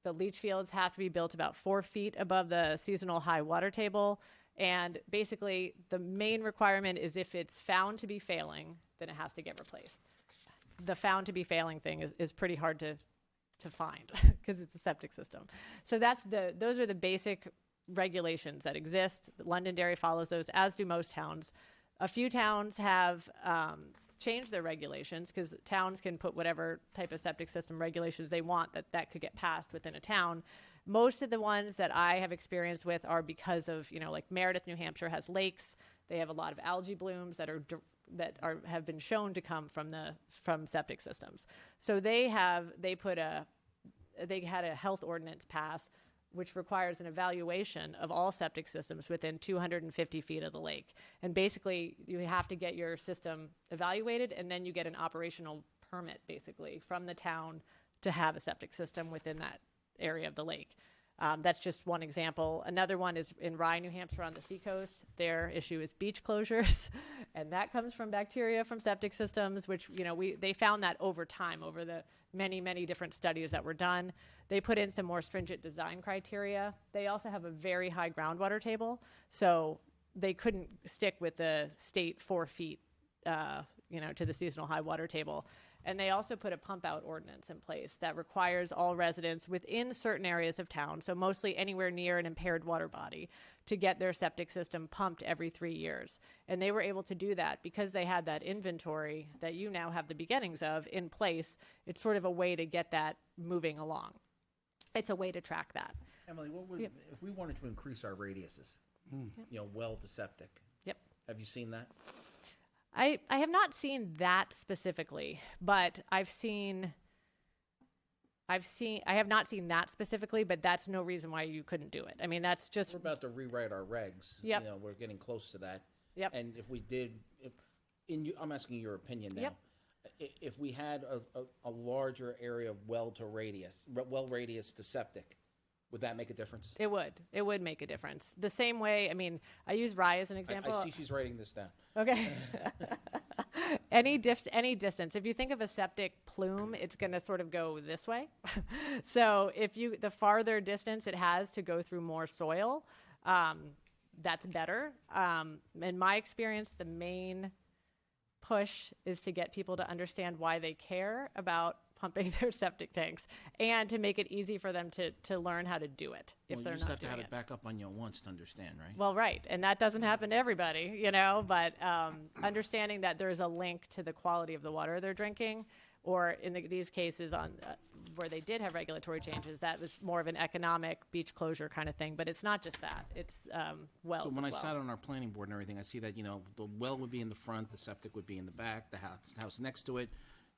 The leach fields have to be built about 4 feet above the seasonal high water table. And basically, the main requirement is if it's found to be failing, then it has to get replaced. The found to be failing thing is pretty hard to find because it's a septic system. So those are the basic regulations that exist. Londonderry follows those, as do most towns. A few towns have changed their regulations because towns can put whatever type of septic system regulations they want that could get passed within a town. Most of the ones that I have experience with are because of, like Meredith, New Hampshire has lakes. They have a lot of algae blooms that have been shown to come from septic systems. So they had a health ordinance pass which requires an evaluation of all septic systems within 250 feet of the lake. And basically, you have to get your system evaluated, and then you get an operational permit, basically, from the town to have a septic system within that area of the lake. That's just one example. Another one is in Rye, New Hampshire on the seacoast. Their issue is beach closures, and that comes from bacteria from septic systems, which, they found that over time, over the many, many different studies that were done. They put in some more stringent design criteria. They also have a very high groundwater table, so they couldn't stick with the state 4 feet, to the seasonal high water table. And they also put a pump out ordinance in place that requires all residents within certain areas of town, so mostly anywhere near an impaired water body, to get their septic system pumped every 3 years. And they were able to do that because they had that inventory that you now have the beginnings of in place. It's sort of a way to get that moving along. It's a way to track that. Emily, if we wanted to increase our radiuses, well to septic? Yep. Have you seen that? I have not seen that specifically, but I have not seen that specifically, but that's no reason why you couldn't do it. I mean, that's just... We're about to rewrite our regs. Yep. We're getting close to that. Yep. And if we did, I'm asking your opinion now. Yep. If we had a larger area of well radius to septic, Would that make a difference? It would. It would make a difference. The same way, I mean, I use Rye as an example. I see she's writing this down. Okay. any distance. If you think of a septic plume, it's going to sort of go this way. So the farther distance it has to go through more soil, that's better. In my experience, the main push is to get people to understand why they care about pumping their septic tanks and to make it easy for them to learn how to do it if they're you just not have to doing have it. it back up on you once to understand, right? Well, right, and that doesn't happen to everybody, you know, but understanding that there's a link to the quality of the water they're drinking, or in these cases where they did have regulatory changes, that was more of an economic beach closure kind of thing, but it's not just that, it's wells So when I as well. sat on our planning board and everything, I see that, you know, the well would be in the front, the septic would be in the back, the house next to it,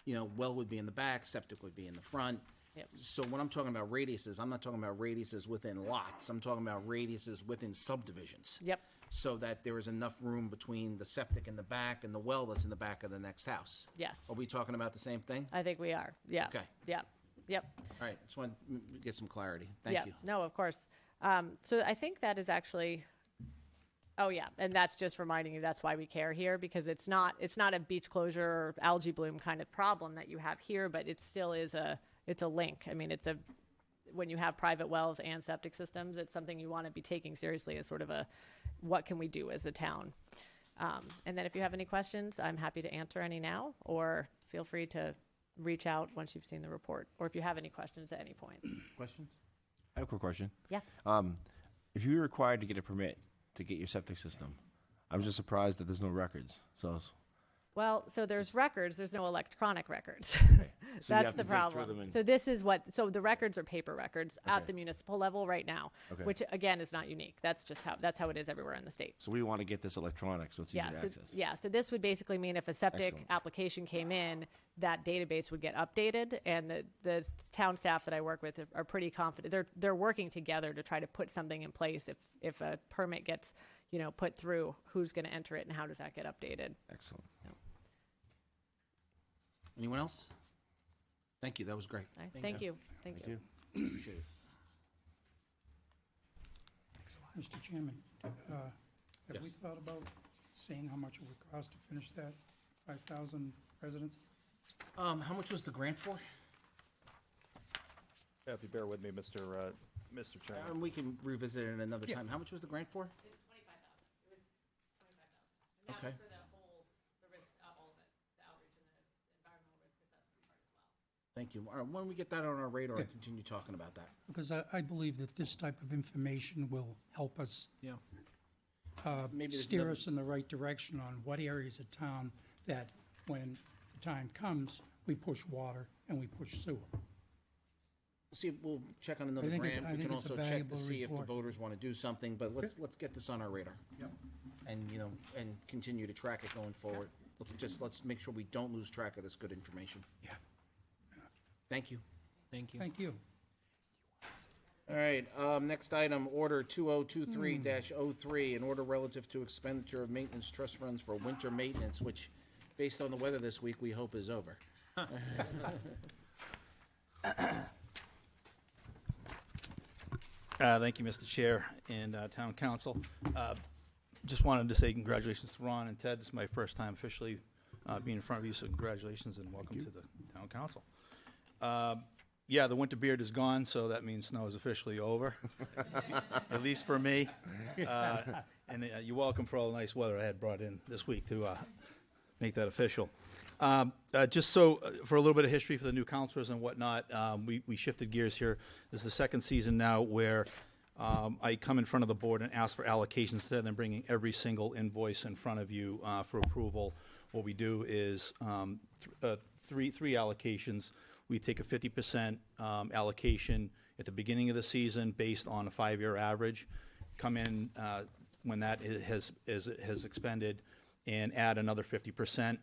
you know, well would be in the back, septic would be in the front. Yep. So when I'm talking about radiuses, I'm not talking about radiuses within lots, I'm talking about radiuses within subdivisions. Yep. So that there is enough room between the septic in the back and the well that's in the back of the next house. Yes, Are we talking about the same thing? I think we are, yeah. Okay. Yep, yep. All right, just want to get some clarity. Thank Yeah, you. no, of course. So I think that is actually, oh yeah, and that's just reminding you that's why we care here, because it's not a beach closure or algae bloom kind of problem that you have here, but it still is it's a link. I mean, when you have private wells and septic systems, it's something you want to be taking seriously as sort of what can we do as a town. And then if you have any questions, I'm happy to answer any now, or feel free to reach out once you've seen the report, or if you have any questions at any point. Questions? I have a quick question. Yeah. If you're required to get a permit to get your septic system, I'm just surprised that there's no records. Well, so there's records, there's no electronic records. So you That's have the to dig through problem. them and- So the records are paper records at Okay. the municipal level right now, Okay. which again is not unique. That's how it is everywhere in the state. So we want to get this electronic, so it's easy to access. So this would basically mean if a septic Excellent. application came in, that database would get updated, and the town staff that I work with are pretty confident. They're working together to try to put something in place if a permit gets, put through, who's going to enter it and how does that get updated? Excellent. Anyone else? Thank you, that was great. All right, Thank you. Thank you. Appreciate it. Mr. Chairman, have we Yes. thought about seeing how much it would cost to finish that 5,000 residents? How much was the grant for? Yeah, if you bear with me, Mr. Chairman. We can revisit it another Yeah. time. How much was the grant for? It's $25,000. It was $25,000. And that Okay. was for the risk, all of it, the outreach and the environmental risk assessment part as well. Thank you. All right, when we get that on our radar, Yeah. I'll continue talking about that. Because I believe that this type of information will help us Yeah. Maybe there's steer another- us in the right direction on what areas of town that, when the time comes, we push water and we push sewer. See, we'll check on another think it's- grant. I We think can it's a also check to valuable see if the report. voters want to do something, but let's get this on our radar. Yep. And, and continue to track it going forward. Let's make sure we don't lose track of this good information. Yeah. Thank you. Thank you. Thank you. All right, next item, order 2023-03, an order relative to expenditure of maintenance trust funds for winter maintenance, which, based on the weather this week, we hope is over. Thank you, Mr. Chair and Town Council. Just wanted to say congratulations to Ron and Ted. This is my first time officially being in front of you, so congratulations and welcome to the Town Council. Yeah, the winter beard is gone, so that means snow is officially over, at least for me. And you're welcome for all the nice weather I had brought in this week to make that official. Just so, for a little bit of history for the new counselors and whatnot, we shifted gears here. This is the second season now where I come in front of the board and ask for allocations instead of bringing every single invoice in front of you for approval. What we do is three allocations. We take a 50% allocation at the beginning of the season based on a 5-year average, come in when that has expended, and add another 50%.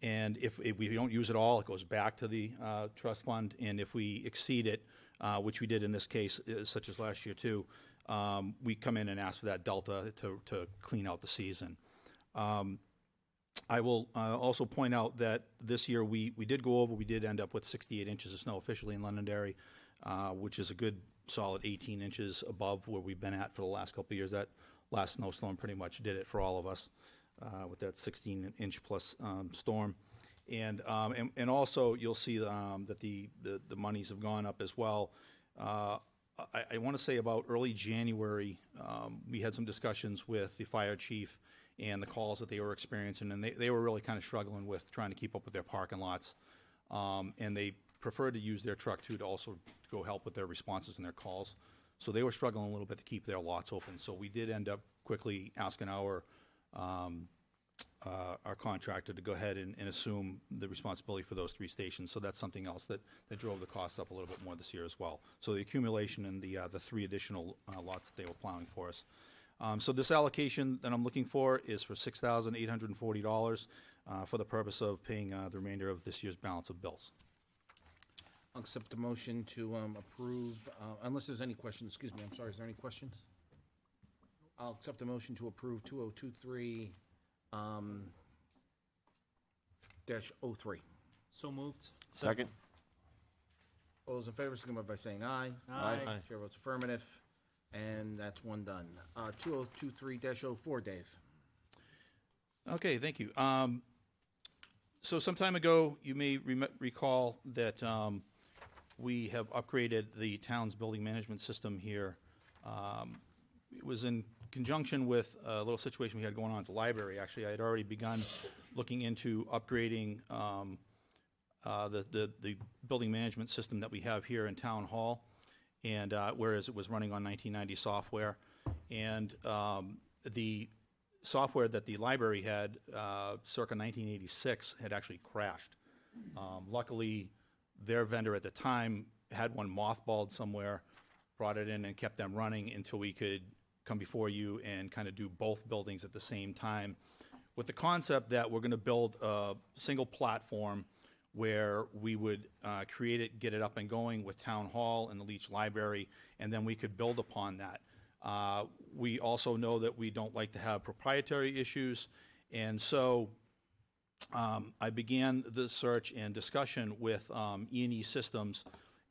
And if we don't use it all, it goes back to the trust fund. And if we exceed it, which we did in this case, such as last year too, we come in and ask for that delta to clean out the season. I will also point out that this year we did go over, we did end up with 68 inches of snow officially in Londonderry, which is a good solid 18 inches above where we've been at for the last couple of years. That last snowstorm pretty much did it for all of us with that 16-inch plus storm. And also you'll see that the monies have gone up as well. I want to say about early January, we had some discussions with the fire chief and the calls that they were experiencing, and they were really kind of struggling with trying to keep up with their parking lots. And they preferred to use their truck too to also go help with their responses and their calls. So they were struggling a little bit to keep their lots open. So we did end up quickly asking our contractor to go ahead and assume the responsibility for those 3 stations. So that's something else that drove the cost up a little bit more this year as well. So the accumulation and the 3 additional lots that they were plowing for us. So this allocation that I'm looking for is for $6,840 for the purpose of paying the remainder of this year's balance of bills. I'll accept the motion to approve, unless there's any questions, excuse me, I'm sorry, is there any questions? I'll accept the motion to approve 2023 -03. So moved. Second. All those in favor, signify by saying aye. Aye. Chair votes affirmative, and that's one done. 2023-04, Dave. Okay, thank you. So some time ago, you may recall that we have upgraded the town's building management system here. It was in conjunction with a little situation we had going on at the library. Actually, I had already begun looking into upgrading the building management system that we have here in Town Hall, and whereas it was running on 1990 software. And the software that the library had circa 1986 had actually crashed. Luckily, their vendor at the time had one mothballed somewhere, brought it in and kept them running until we could come before you and kind of do both buildings at the same time, with the concept that we're going to build a single platform where we would create it, get it up and going with Town Hall and the Leach Library, and then we could build upon that. We also know that we don't like to have proprietary issues, and so I began the search and discussion with E&E Systems,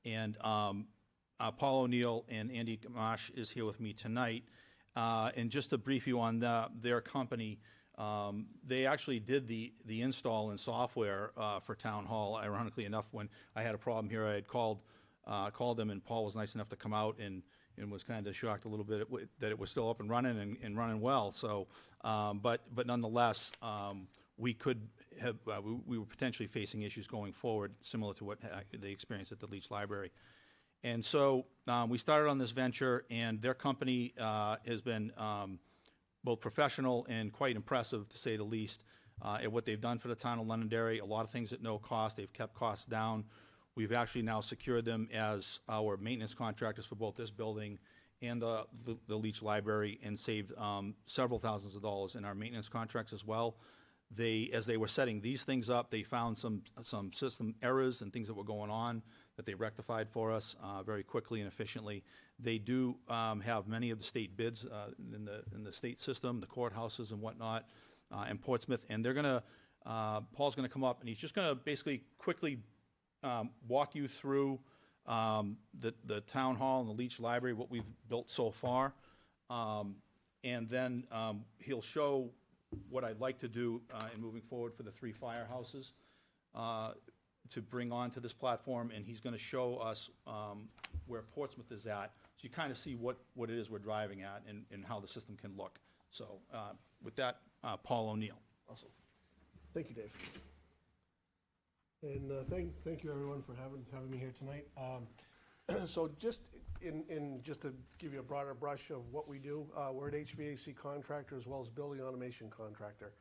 and Paul O'Neill and Andy Gamache is here with me tonight. And just to brief you on their company, they actually did the install in software for Town Hall. Ironically enough, when I had a problem here, I had called them, and Paul was nice enough to come out and was kind of shocked a little bit that it was still up and running and running well. So, but nonetheless, we could have we were potentially facing issues going forward, similar to what they experienced at the Leach Library. And so we started on this venture, and their company has been both professional and quite impressive, to say the least, at what they've done for the town of Londonderry. A lot of things at no cost. They've kept costs down. We've actually now secured them as our maintenance contractors for both this building and the Leach Library, and saved several thousands of dollars in our maintenance contracts as well. As they were setting these things up, they found some system errors and things that were going on that they rectified for us very quickly and efficiently. They do have many of the state bids in the state system, the courthouses and whatnot, in Portsmouth. And they're gonna Paul's gonna come up, and he's just gonna basically quickly walk you through the town hall and the Leach Library, what we've built so far, and then he'll show what I'd like to do in moving forward for the 3 firehouses to bring onto this platform, and he's going to show us where Portsmouth is at, so you kind of see what it is we're driving at and how the system can look. So with that, Paul O'Neill. Awesome. Thank you, Dave. And thank you, everyone, for having me here tonight. So just just to give you a broader brush of what we do, we're an HVAC contractor as well as building automation contractor.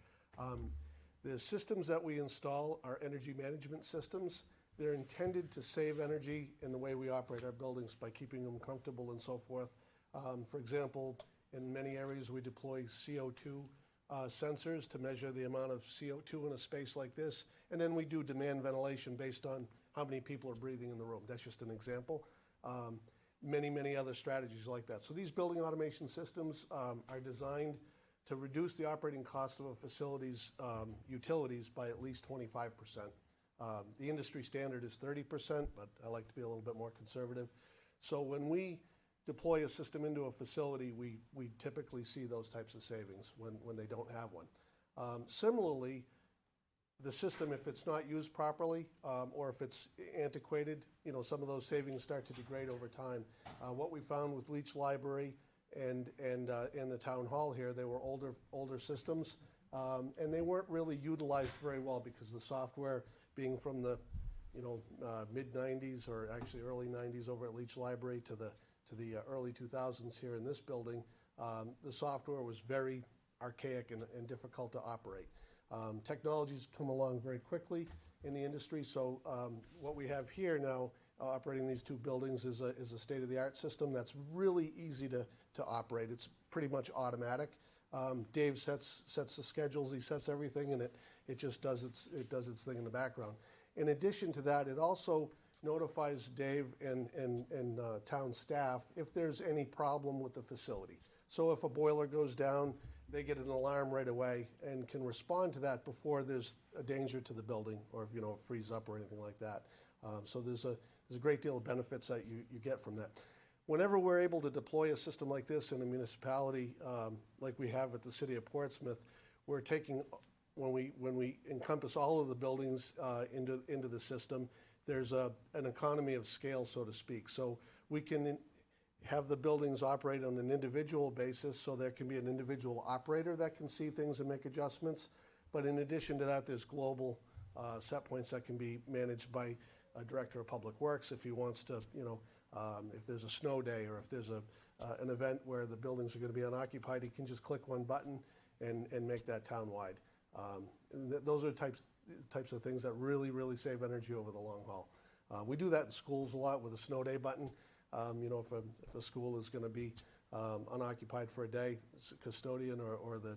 The systems that we install are energy management systems. They're intended to save energy in the way we operate our buildings by keeping them comfortable and so forth. For example, in many areas we deploy CO2 sensors to measure the amount of CO2 in a space like this, and then we do demand ventilation based on how many people are breathing in the room. That's just an example. Many other strategies like that. So these building automation systems are designed to reduce the operating cost of a facility's utilities by at least 25%. The industry standard is 30%, but I like to be a little bit more conservative. So when we deploy a system into a facility, we typically see those types of savings when they don't have one. Similarly, the system, if it's not used properly, or if it's antiquated, some of those savings start to degrade over time. What we found with Leach Library and the town hall here, they were older systems, and they weren't really utilized very well because the software, being from the mid 90s or actually early 90s over at Leach Library to the early 2000s here in this building, the software was very archaic and difficult to operate. Technology's come along very quickly in the industry, so what we have here now operating these two buildings is a state-of-the-art system that's really easy to operate. It's pretty much automatic. Dave sets the schedules, he sets everything, and it just does its thing in the background. In addition to that, it also notifies Dave and town staff if there's any problem with the facility. So if a boiler goes down, they get an alarm right away and can respond to that before there's a danger to the building or if, freeze up or anything like that. So there's a great deal of benefits that you get from that. Whenever we're able to deploy a system like this in a municipality, like we have at the city of Portsmouth, we're taking, when we encompass all of the buildings into the system, there's an economy of scale, so to speak. So we can have the buildings operate on an individual basis, so there can be an individual operator that can see things and make adjustments. But in addition to that, there's global set points that can be managed by a director of public works if he wants to, if there's a snow day or if there's an event where the buildings are going to be unoccupied, he can just click one button and make that town-wide. Those are types of things that really, really save energy over the long haul. We do that in schools a lot with a snow day button. If a school is going to be unoccupied for a day, custodian or the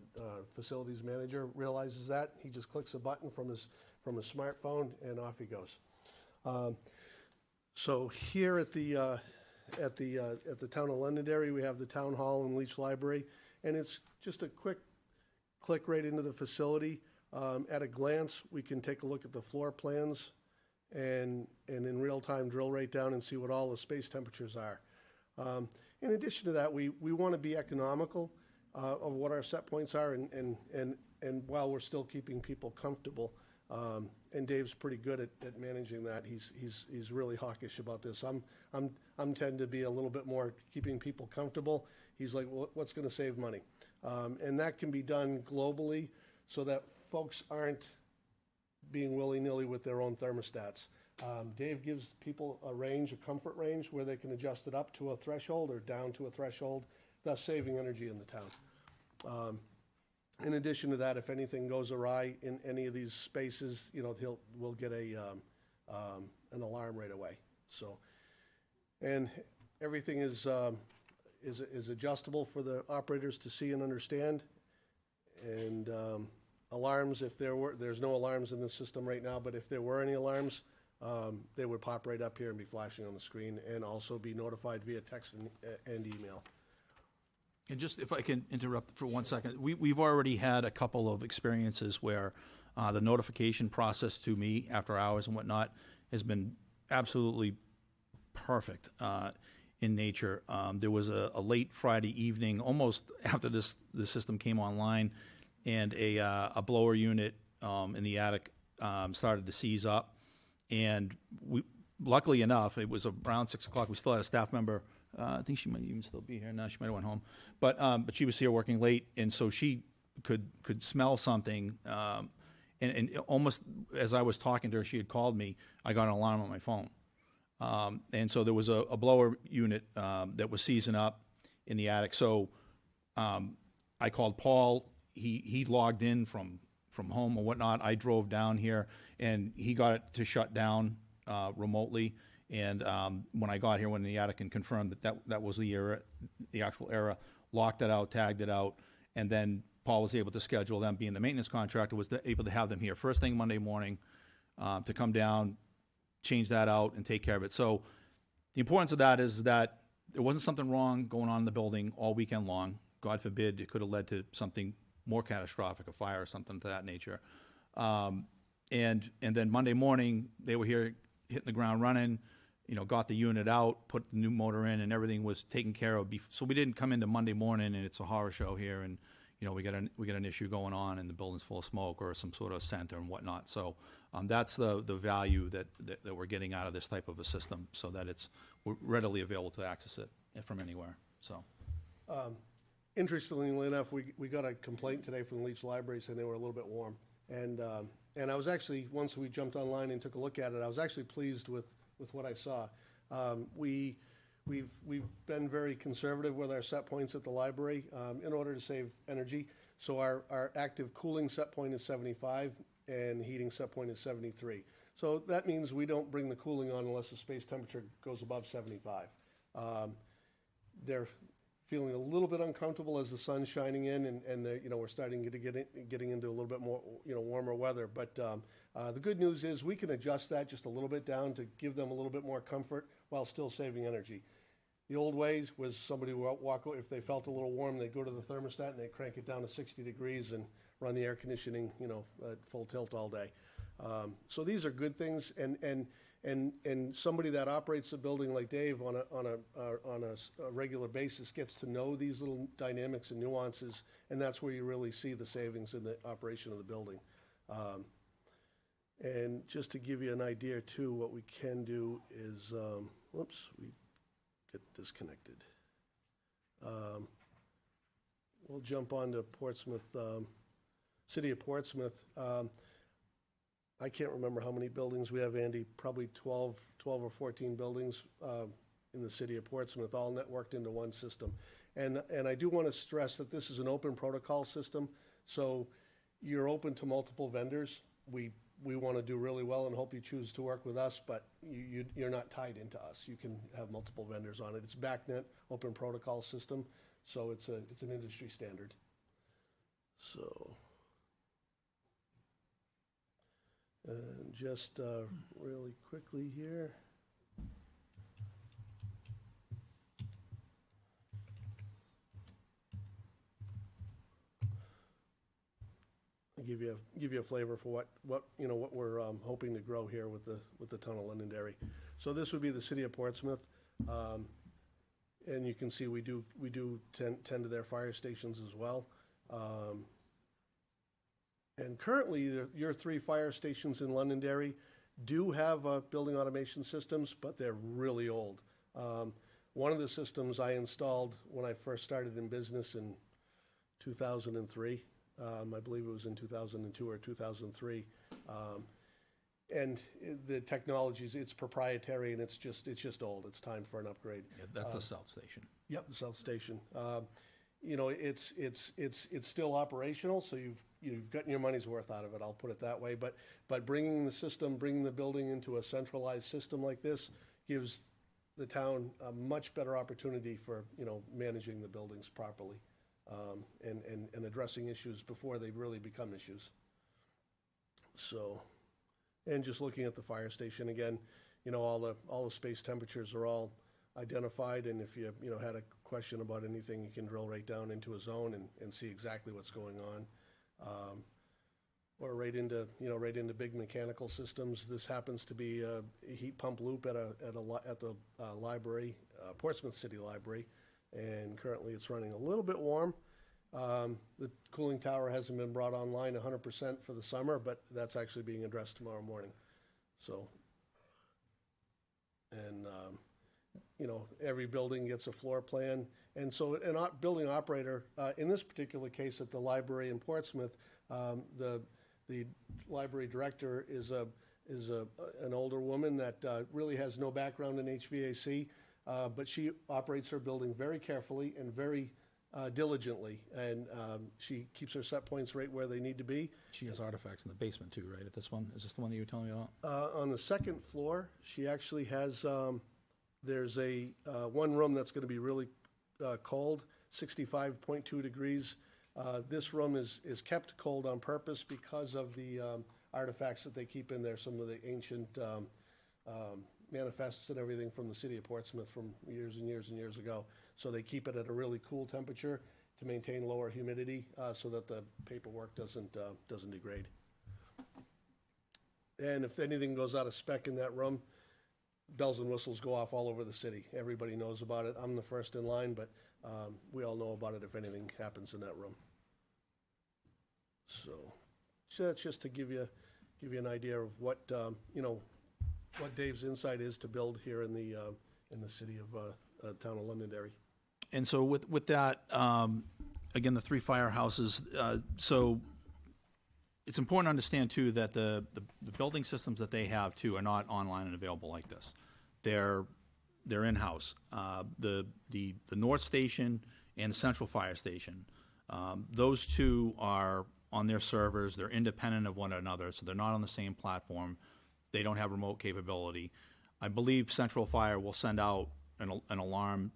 facilities manager realizes that. He just clicks a button from his smartphone and off he goes. So here at the town of Londonderry, we have the town hall and Leach Library, and it's just a quick click right into the facility. At a glance, we can take a look at the floor plans and in real time drill right down and see what all the space temperatures are. In addition to that, we want to be economical of what our set points are and while we're still keeping people comfortable. And Dave's pretty good at managing that. He's really hawkish about this. I'm tend to be a little bit more keeping people comfortable. He's like, what's going to save money? And that can be done globally so that folks aren't being willy-nilly with their own thermostats. Dave gives people a comfort range, where they can adjust it up to a threshold or down to a threshold, thus saving energy in the town. In addition to that, if anything goes awry in any of these spaces, we'll get an alarm right away. So, and everything is adjustable for the operators to see and understand. And alarms, there's no alarms in the system right now, but if there were any alarms, they would pop right up here and be flashing on the screen and also be notified via text and email. And just if I can interrupt for 1 second, we've already had a couple of experiences where the notification process to me after hours and whatnot has been absolutely perfect in nature. There was a late Friday evening, almost after the system came online, and a blower unit in the attic started to seize up. And luckily enough, it was around 6 o'clock. We still had a staff member. I think she might even still be here now. She might have went home, but she was here working late, and so she could smell something. And almost as I was talking to her, she had called me. I got an alarm on my phone, and so there was a blower unit that was seizing up in the attic. So I called Paul. He logged in from home or whatnot. I drove down here, and he got it to shut down remotely. And when I got here, went in the attic and confirmed that was the error, the actual error, locked it out, tagged it out, and then Paul was able to schedule them, being the maintenance contractor, was able to have them here first thing Monday morning to come down, change that out, and take care of it. So the importance of that is that there wasn't something wrong going on in the building all weekend long. God forbid it could have led to something more catastrophic, a fire or something to that nature. And then Monday morning, they were here hitting the ground running, got the unit out, put the new motor in, and everything was taken care of. So we didn't come into Monday morning and it's a horror show here, and we got an issue going on and the building's full of smoke or some sort of scent and whatnot. So that's the value that we're getting out of this type of a system, so that it's readily available to access it from anywhere. So. Interestingly enough, we got a complaint today from the Leach Library saying they were a little bit warm. And I was actually, once we jumped online and took a look at it, I was actually pleased with what I saw. We've been very conservative with our set points at the library in order to save energy. So our active cooling set point is 75 and heating set point is 73. So that means we don't bring the cooling on unless the space temperature goes above 75. They're feeling a little bit uncomfortable as the sun's shining in, and we're starting to getting into a little bit more warmer weather. But the good news is we can adjust that just a little bit down to give them a little bit more comfort while still saving energy. The old ways was somebody would walk, if they felt a little warm, they'd go to the thermostat and they'd crank it down to 60 degrees and run the air conditioning at full tilt all day. So these are good things, and somebody that operates a building like Dave on a regular basis gets to know these little dynamics and nuances, and that's where you really see the savings in the operation of the building. And just to give you an idea too, what we can do is, whoops, we get disconnected. We'll jump on to Portsmouth, City of Portsmouth. I can't remember how many buildings we have, Andy, probably 12 or 14 buildings in the city of Portsmouth, all networked into one system. And I do want to stress that this is an open protocol system, so you're open to multiple vendors. We want to do really well and hope you choose to work with us, but you're not tied into us. You can have multiple vendors on it. It's BACnet, open protocol system, so it's an industry standard. So. And just really quickly here. I'll give you a flavor for what we're hoping to grow here with the town of Londonderry. So this would be the city of Portsmouth, and you can see we do tend to their fire stations as well. And currently, your 3 fire stations in Londonderry do have building automation systems, but they're really old. One of the systems I installed when I first started in business in 2003. I believe it was in 2002 or 2003. And the technology, it's proprietary and it's just old. It's time for an upgrade. Yeah, that's the South Station. Yep, the South Station. It's still operational, so you've gotten your money's worth out of it. I'll put it that way. But bringing the building into a centralized system like this gives the town a much better opportunity for managing the buildings properly, and addressing issues before they really become issues. So, and just looking at the fire station again, all the space temperatures are all identified, and if you had a question about anything, you can drill right down into a zone and see exactly what's going on. Or right into big mechanical systems. This happens to be a heat pump loop at the library, Portsmouth City Library, and currently it's running a little bit warm. The cooling tower hasn't been brought online 100% for the summer, but that's actually being addressed tomorrow morning. So, and every building gets a floor plan, and so a building operator, in this particular case at the library in Portsmouth, the library director is an older woman that really has no background in HVAC, but she operates her building very carefully and very diligently, and she keeps her set points right where they need to be. She has artifacts in the basement too, right, at this one? Is this the one that you were telling me about? On the second floor, she actually has, there's a one room that's going to be really cold, 65.2 degrees. This room is kept cold on purpose because of the artifacts that they keep in there, some of the ancient manifests and everything from the city of Portsmouth from years and years and years ago. So they keep it at a really cool temperature to maintain lower humidity, so that the paperwork doesn't degrade. And if anything goes out of spec in that room, bells and whistles go off all over the city. Everybody knows about it. I'm the first in line, but we all know about it if anything happens in that room. So that's just to give you an idea of what what Dave's insight is to build here in the city of town of Londonderry. And so with that, again, the 3 firehouses, so it's important to understand too that the building systems that they have too are not online and available like this. They're in-house. The North Station and the Central Fire Station, those two are on their servers. They're independent of one another, so they're not on the same platform. They don't have remote capability. I believe Central Fire will send out an alarm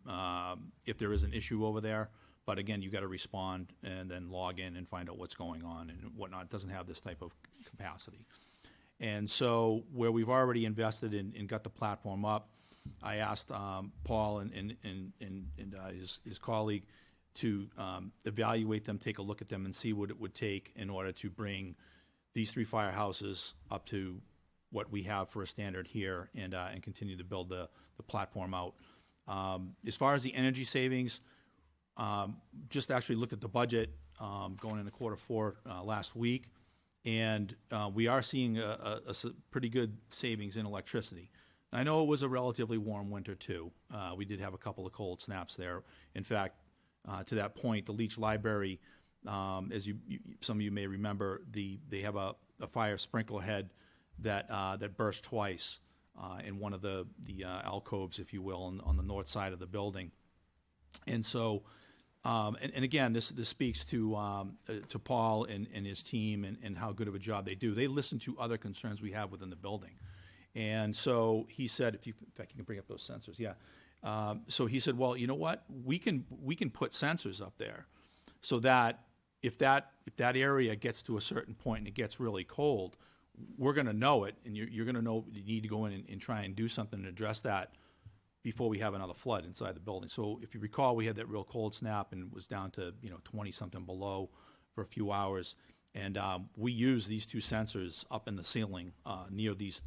if there is an issue over there. But again, you got to respond and then log in and find out what's going on and whatnot. It doesn't have this type of capacity. And so where we've already invested and got the platform up, I asked Paul and his colleague to evaluate them, take a look at them, and see what it would take in order to bring these 3 firehouses up to what we have for a standard here and continue to build the platform out. As far as the energy savings, just actually looked at the budget going into Q4 last week, and we are seeing a pretty good savings in electricity. I know it was a relatively warm winter too. We did have a couple of cold snaps there. In fact, to that point, the Leach Library, as some of you may remember, they have a fire sprinkler head that burst twice in one of the alcoves, if you will, on the north side of the building. And so, and again, this speaks to Paul and his team and how good of a job they do. They listen to other concerns we have within the building. And so he said, in fact, you can bring up those sensors, yeah. So he said, well, you know what? We can put sensors up there so that if that area gets to a certain point and it gets really cold, we're going to know it, and you're going to know you need to go in and try and do something to address that before we have another flood inside the building. So if you recall, we had that real cold snap and it was down to 20-something below for a few hours. And we use these 2 sensors up in the ceiling near these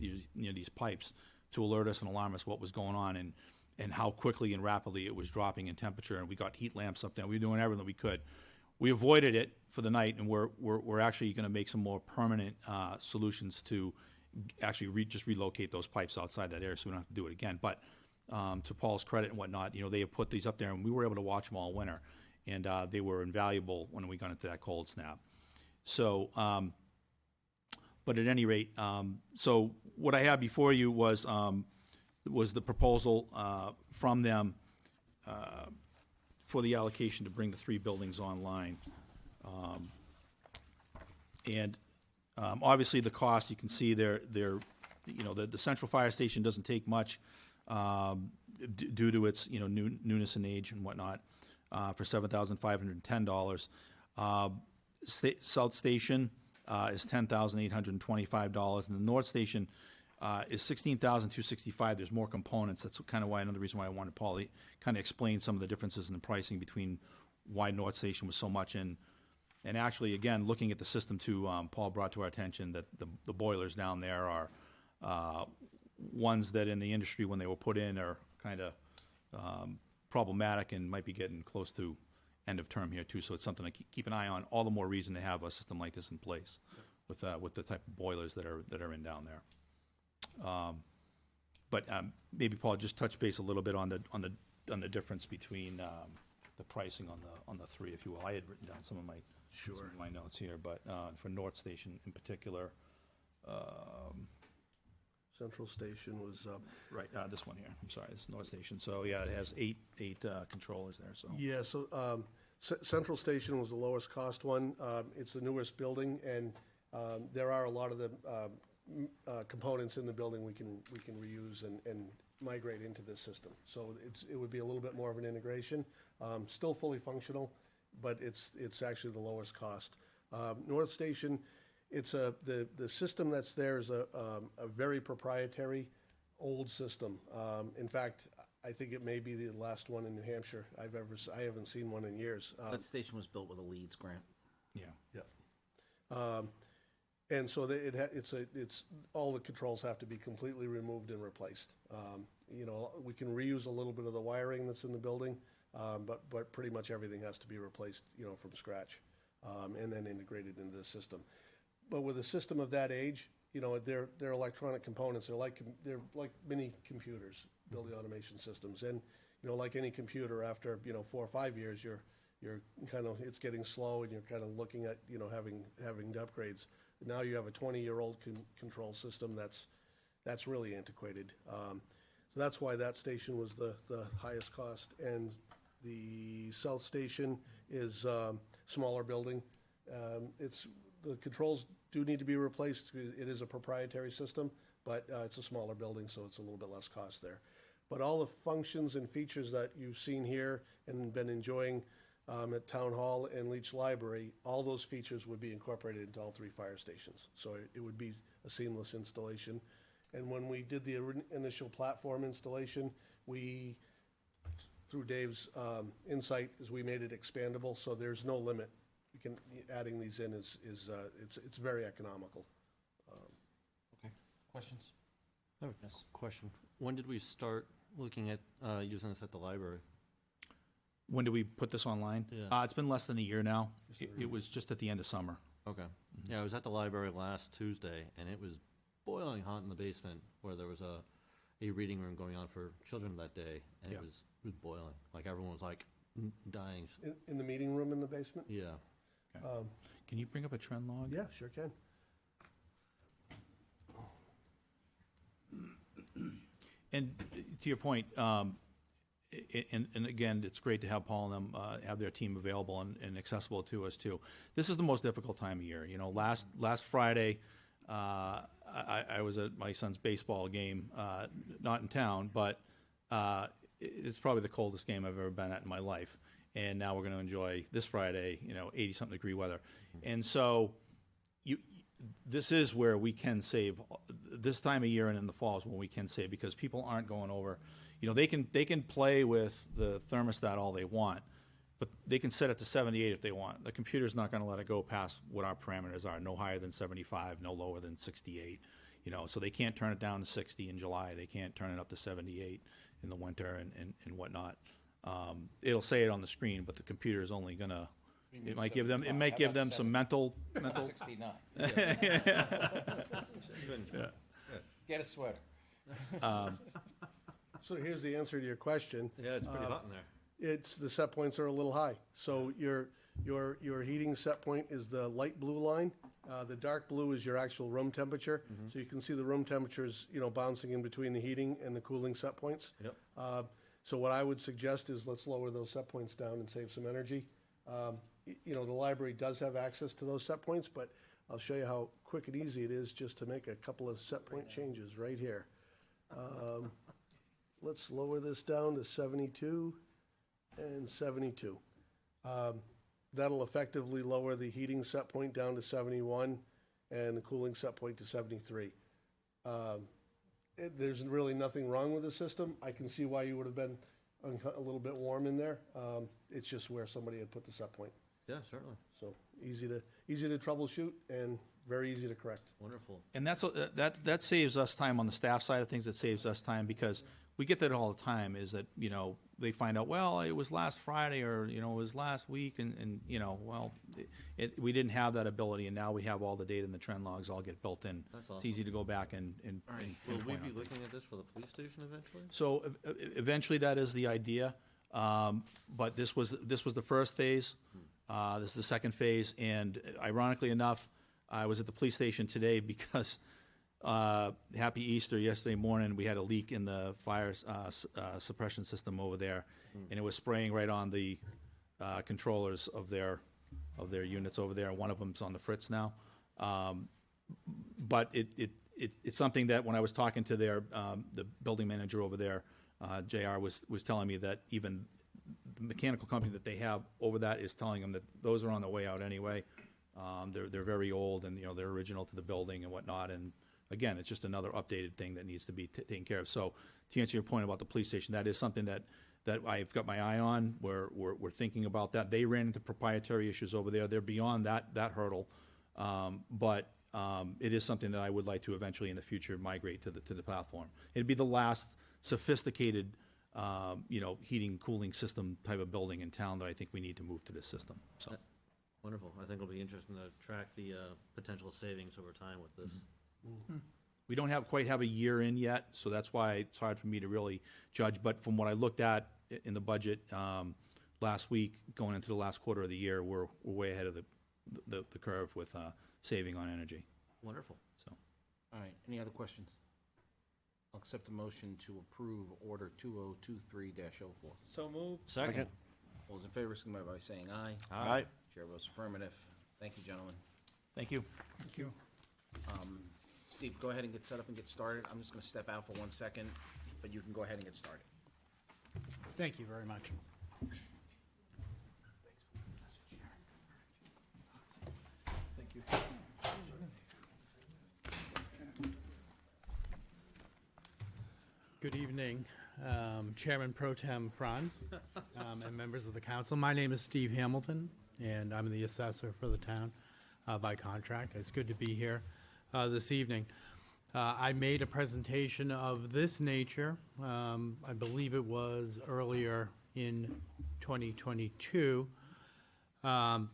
pipes to alert us and alarm us what was going on and how quickly and rapidly it was dropping in temperature. And we got heat lamps up there. We were doing everything we could. We avoided it for the night, and we're actually going to make some more permanent solutions to actually just relocate those pipes outside that area so we don't have to do it again. But to Paul's credit and whatnot, they have put these up there, and we were able to watch them all winter, and they were invaluable when we got into that cold snap. So, but at any rate, so what I have before you was the proposal from them for the allocation to bring the 3 buildings online. Obviously the cost, you can see the Central Fire Station doesn't take much due to its newness and age and whatnot for $7,510. South Station is $10,825, and the North Station is $16,265. There's more components. That's kind of why another reason why I wanted Paul to kind of explain some of the differences in the pricing between why North Station was so much in. And actually, again, looking at the system too, Paul brought to our attention that the boilers down there are ones that in the industry when they were put in are kind of problematic and might be getting close to end of term here too. So it's something to keep an eye on. All the more reason to have a system like this in place with the type of boilers that are in down there. But maybe Paul, just touch base a little bit on the difference between the pricing on the 3, if you will. I had written down some of my notes here, but for North Station in particular. Central Station was right. This one here. I'm sorry, this is North Station. So yeah, it has eight controllers there. So yeah. So Central Station was the lowest cost one. It's the newest building, and there are a lot of the components in the building we can reuse and migrate into this system. So it would be a little bit more of an integration. Still fully functional, but it's actually the lowest cost. North Station, it's the system that's there is a very proprietary old system. In fact, I think it may be the last one in New Hampshire I haven't seen one in years. That station was built with a Leeds grant. Yeah. Yeah. And so it's all the controls have to be completely removed and replaced. You know, we can reuse a little bit of the wiring that's in the building, but pretty much everything has to be replaced, you know, from scratch, and then integrated into the system. But with a system of that age, you know, they're electronic components. They're like mini computers, building automation systems. And, you know, like any computer, after, you know, 4 or 5 years, you're kind of, it's getting slow, and you're kind of looking at, you know, having upgrades. Now you have a 20-year-old control system that's really antiquated. So that's why that station was the highest cost. And the south station is smaller building. The controls do need to be replaced. It is a proprietary system, but it's a smaller building, so it's a little bit less cost there. But all the functions and features that you've seen here and been enjoying at Town Hall and Leach Library, all those features would be incorporated into all 3 fire stations. So it would be a seamless installation. And when we did the initial platform installation, through Dave's insight, we made it expandable, so there's no limit. Adding these in it's very economical. Okay. Questions? I have a question. When did we start looking at using this at the library? When did we put this online? Yeah. It's been less than a year now. It was just at the end of summer. Okay. Yeah, I was at the library last Tuesday, and it was boiling hot in the basement where there was a reading room going on for children that day, and Yeah. it was boiling. Like, everyone was, like, dying. In the meeting room in the basement? Yeah. Can you bring up a trend log? Yeah, sure can. And to your point, and again, it's great to have Paul and them have their team available and accessible to us too. This is the most difficult time of year. You know, last Friday, I was at my son's baseball game, not in town, but it's probably the coldest game I've ever been at in my life. And now we're going to enjoy this Friday, you know, 80-something degree weather. And so this is where we can save. This time of year and in the fall is when we can save, because people aren't going over. You know, they can play with the thermostat all they want, but they can set it to 78 if they want. The computer's not going to let it go past what our parameters are, no higher than 75, no lower than 68. You know, so they can't turn it down to 60 in July. They can't turn it up to 78 in the winter and whatnot. It'll say it on the screen, but the computer is only gonna. It might give them some mental. 69. Yeah. Get a sweater. So here's the answer to your question. Yeah, it's pretty hot in there. It's the set points are a little high. So your heating set point is the light blue line. The dark blue is your actual room temperature. So you can see the room temperatures, you know, bouncing in between the heating and the cooling set points. Yep. So what I would suggest is let's lower those set points down and save some energy. You know, the library does have access to those set points, but I'll show you how quick and easy it is just to make a couple of set point changes right here. Let's lower this down to 72 and 72. That'll effectively lower the heating set point down to 71 and the cooling set point to 73. There's really nothing wrong with the system. I can see why you would have been a little bit warm in there. It's just where somebody had put the set point. Yeah, certainly. So easy to troubleshoot and very easy to correct. Wonderful. And that saves us time on the staff side of things. It saves us time because we get that all the time. Is that, you know, they find out, well, it was last Friday, or, you know, it was last week, and you know, well, we didn't have that ability, and now we have all the data and the trend logs all get built in. That's awesome. It's easy to go back and Will we point be out. looking at this for the police station eventually? So eventually, that is the idea. But this was the first phase. This is the second phase, and ironically enough, I was at the police station today because Happy Easter yesterday morning, we had a leak in the fire suppression system over there, and it was spraying right on the controllers of their units over there. One of them's on the fritz now, but it's something that when I was talking to the building manager over there, JR was telling me that even the mechanical company that they have over that is telling them that those are on the way out anyway. They're very old, and you know, they're original to the building and whatnot, and again, it's just another updated thing that needs to be taken care of. So to answer your point about the police station, that is something that I've got my eye on. We're thinking about that. They ran into proprietary issues over there. They're beyond that hurdle. But it is something that I would like to eventually in the future migrate to the platform. It'd be the last sophisticated, heating, cooling system type of building in town that I think we need to move to this system. So, Wonderful. I think it'll be interesting to track the potential savings over time with this. we don't quite have a year in yet, so that's why it's hard for me to really judge. But from what I looked at in the budget last week, going into the last quarter of the year, we're way ahead of the curve with saving on energy. Wonderful. So, All right, any other questions? I'll accept the motion to approve Order 2023-04. So moved. Second. All those in favor, signify by saying aye. Aye. Chair votes affirmative. Thank you, gentlemen. thank you. Thank you. Steve, go ahead and get set up and get started. I'm just going to step out for 1 second, but you can go ahead and get started. Thank you very much. Thank you. Good evening, Chairman Pro Tem Franz, and members of the council. My name is Steve Hamilton, and I'm the assessor for the town by contract. It's good to be here this evening. I made a presentation of this nature, I believe it was earlier in 2022. On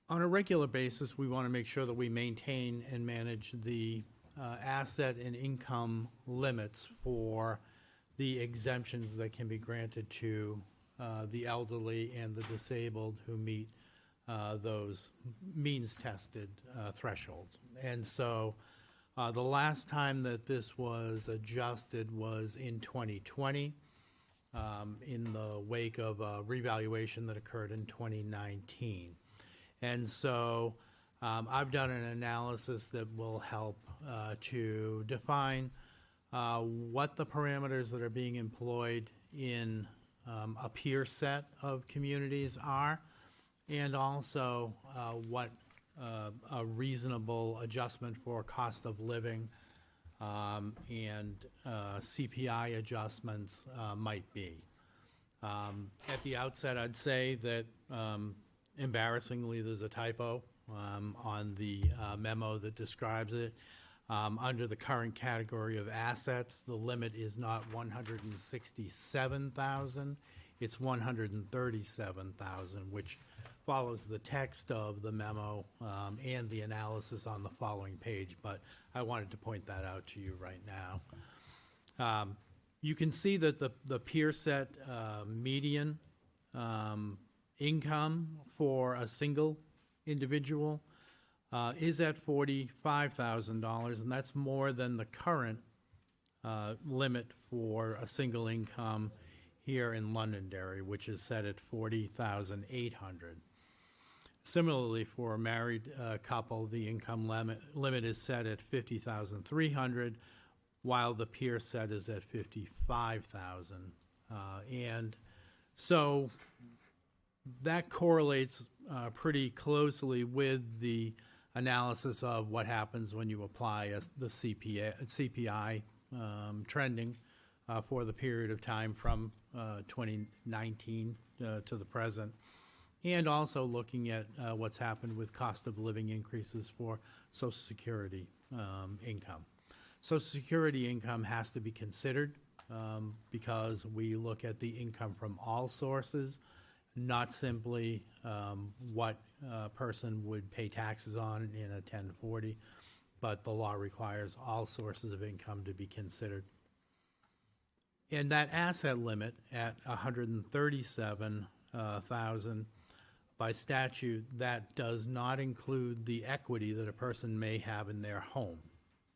a regular basis, we want to make sure that we maintain and manage the asset and income limits for the exemptions that can be granted to the elderly and the disabled who meet those means-tested thresholds. And so the last time that this was adjusted was in 2020, in the wake of a revaluation that occurred in 2019. And so I've done an analysis that will help to define what the parameters that are being employed in a peer set of communities are, and also what a reasonable adjustment for cost of living and CPI adjustments might be. At the outset, I'd say that embarrassingly, there's a typo on the memo that describes it. Under the current category of assets, the limit is not 167,000, it's 137,000, which follows the text of the memo and the analysis on the following page, but I wanted to point that out to you right now. You can see that the peer set median income for a single individual is at $45,000, and that's more than the current limit for a single income here in Londonderry, which is set at $40,800. Similarly, for a married couple, the income limit is set at $50,300, while the peer set is at $55,000. And so that correlates pretty closely with the analysis of what happens when you apply the CPI trending for the period of time from 2019 to the present, and also looking at what's happened with cost of living increases for Social Security income. Social Security income has to be considered because we look at the income from all sources, not simply what a person would pay taxes on in a 1040, but the law requires all sources of income to be considered. And that asset limit at 137,000 by statute, that does not include the equity that a person may have in their home.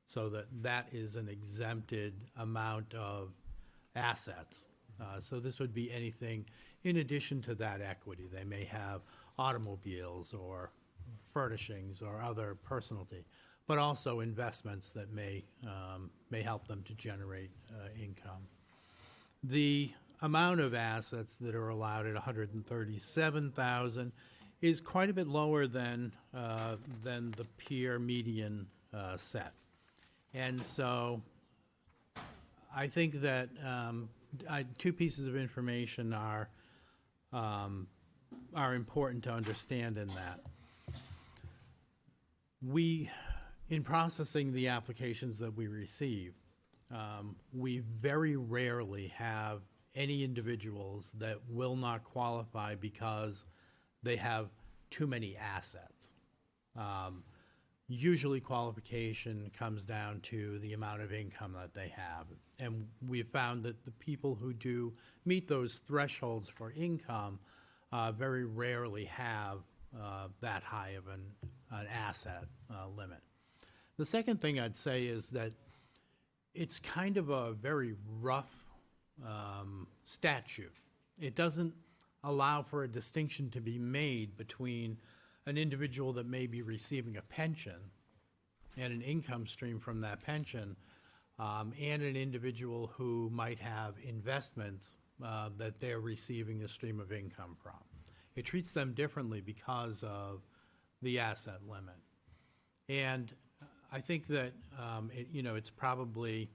So that is an exempted amount of assets. So this would be anything in addition to that equity. They may have automobiles or furnishings or other personalty, but also investments that may help them to generate income. The amount of assets that are allowed at 137,000 is quite a bit lower than the peer median set. And so I think that two pieces of information are important to understand in that. In processing the applications that we receive, we very rarely have any individuals that will not qualify because they have too many assets. Usually qualification comes down to the amount of income that they have. And we've found that the people who do meet those thresholds for income very rarely have that high of an asset limit. The second thing I'd say is that it's kind of a very rough statute. It doesn't allow for a distinction to be made between an individual that may be receiving a pension and an income stream from that pension, and an individual who might have investments that they're receiving a stream of income from. It treats them differently because of the asset limit. And I think that it's probably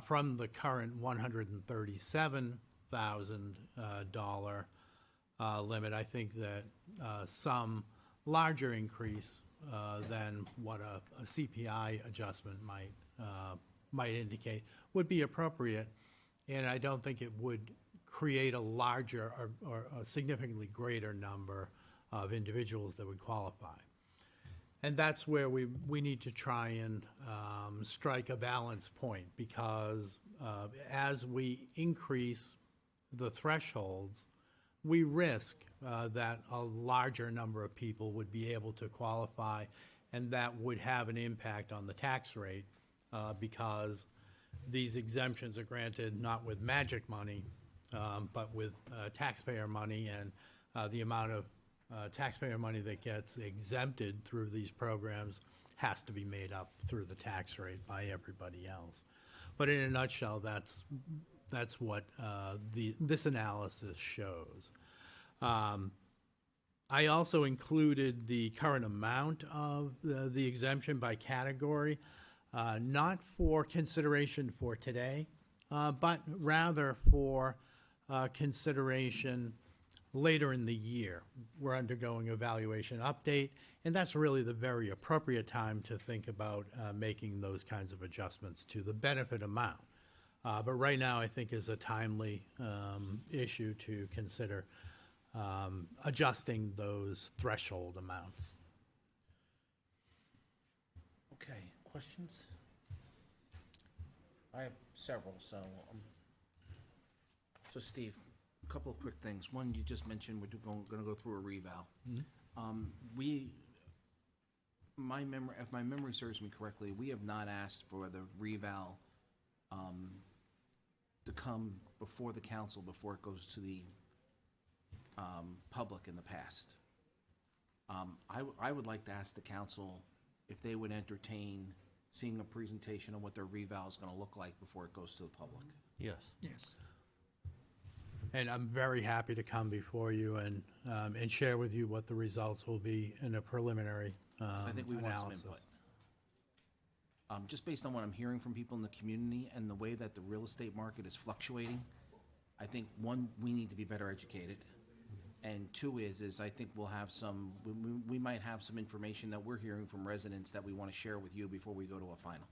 from the current $137,000 limit. I think that some larger increase than what a CPI adjustment might indicate would be appropriate, and I don't think it would create a larger or a significantly greater number of individuals that would qualify. And that's where we need to try and strike a balance point, because as we increase the thresholds, we risk that a larger number of people would be able to qualify, and that would have an impact on the tax rate because these exemptions are granted not with magic money, but with taxpayer money, and the amount of taxpayer money that gets exempted through these programs has to be made up through the tax rate by everybody else. But in a nutshell, that's what this analysis shows. I also included the current amount of the exemption by category, not for consideration for today, but rather for consideration later in the year. We're undergoing evaluation update, and that's really the very appropriate time to think about making those kinds of adjustments to the benefit amount. But right now, I think is a timely issue to consider adjusting those threshold amounts. Okay, questions? I have several, so Steve, a couple of quick things. One, you just mentioned we're going to go through a reval. If my memory serves me correctly, we have not asked for the reval to come before the council before it goes to the public in the past. I would like to ask the council if they would entertain seeing a presentation of what their reval is going to look like before it goes to the public. Yes. Yes. And I'm very happy to come before you and share with you what the results will be in a preliminary I think we want some analysis. input. Just based on what I'm hearing from people in the community and the way that the real estate market is fluctuating, I think, one, we need to be better educated. And two is I think we'll have we might have some information that we're hearing from residents that we want to share with you before we go to a final.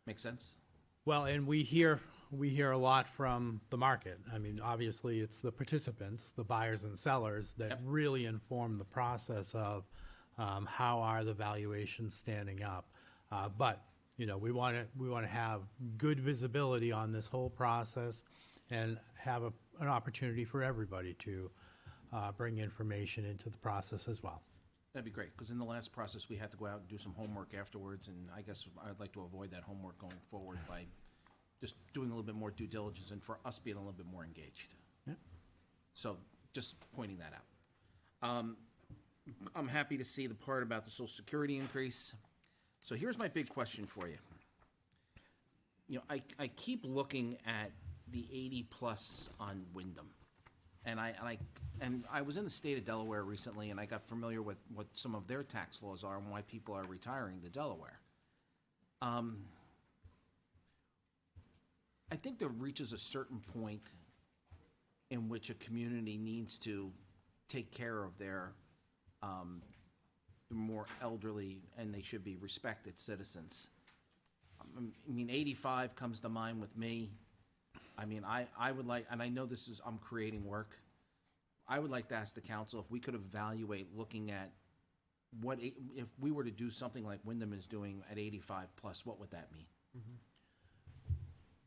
Make sense? Well, and we hear a lot from the market. I mean, obviously, it's the participants, the buyers and sellers, that really inform the process of how are the valuations standing up. But we want to have good visibility on this whole process and have an opportunity for everybody to bring information into the process as well. That'd be great, because in the last process, we had to go out and do some homework afterwards, and I guess I'd like to avoid that homework going forward by just doing a little bit more due diligence and for us being a little bit more engaged. Yeah. So just pointing that out. I'm happy to see the part about the Social Security increase. So here's my big question for you. I keep looking at the 80 plus on Wyndham. And I was in the state of Delaware recently, and I got familiar with what some of their tax laws are and why people are retiring to Delaware. I think there reaches a certain point in which a community needs to take care of their more elderly, and they should be respected citizens. I mean, 85 comes to mind with me. I mean, I would like, and I know this is, I'm creating work. I would like to ask the council if we could evaluate looking at if we were to do something like Wyndham is doing at 85 plus, what would that mean?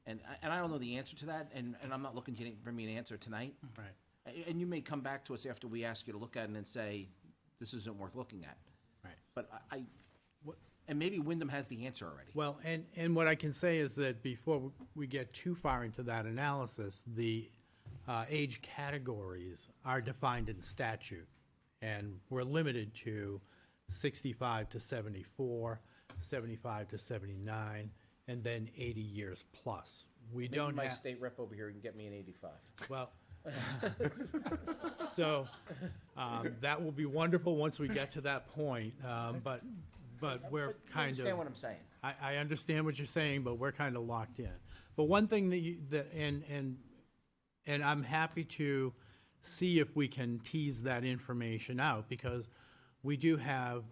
And I don't know the answer to that, and I'm not looking to bring me an answer tonight. Right. And you may come back to us after we ask you to look at it and say, this isn't worth looking at. Right. But and maybe Wyndham has the answer already. Well, and what I can say is that before we get too far into that analysis, the age categories are defined in statute, and we're limited to 65 to 74, 75 to 79, and then 80 years plus. We Maybe don't my have, state rep over here can get me an 85. well, so that will be wonderful once we get to that point, but we're You kind of. understand what I'm saying? I understand what you're saying, but we're kind of locked in. But one thing and I'm happy to see if we can tease that information out, because we do have,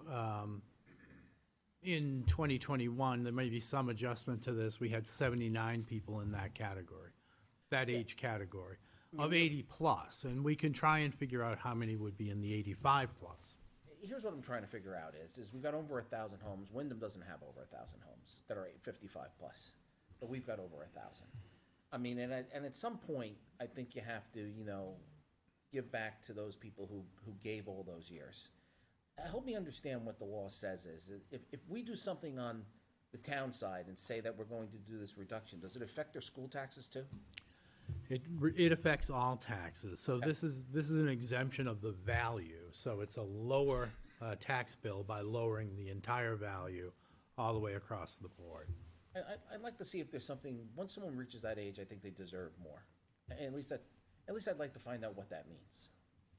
in 2021, there may be some adjustment to this. We had 79 people in that category, that age category of 80 plus, and we can try and figure out how many would be in the 85 plus. Here's what I'm trying to figure out is we've got over 1,000 homes. Wyndham doesn't have over 1,000 homes that are 55 plus, but we've got over 1,000. I mean, and at some point, I think you have to, give back to those people who gave all those years. Help me understand what the law says is, if we do something on the town side and say that we're going to do this reduction, does it affect their school taxes too? It affects all taxes. So this is an exemption of the value. So it's a lower tax bill by lowering the entire value all the way across the board. I'd like to see if there's something, once someone reaches that age, I think they deserve more. At least I'd like to find out what that means.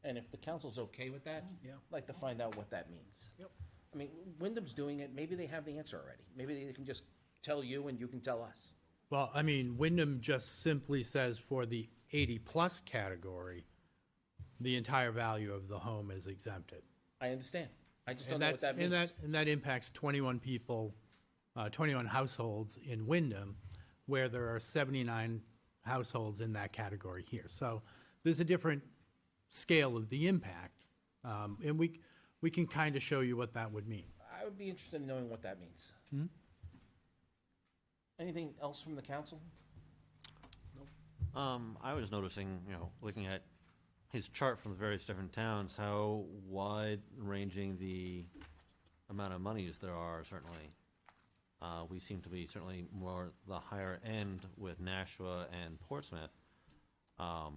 And if the council's okay with that, Yeah. I'd like to find out what that means. Yep. I mean, Wyndham's doing it, maybe they have the answer already. Maybe they can just tell you and you can tell us. Well, I mean, Wyndham just simply says for the 80-plus category, the entire value of the home is exempted. I understand. I just don't And know what that means. And that impacts 21 people, 21 households in Wyndham, where there are 79 households in that category here. So there's a different scale of the impact, and we can kind of show you what that would mean. I would be interested in knowing what that means. Anything else from the council? I was noticing, looking at his chart from the various different towns, how wide-ranging the amount of monies there are, certainly. We seem to be certainly more the higher end with Nashua and Portsmouth. I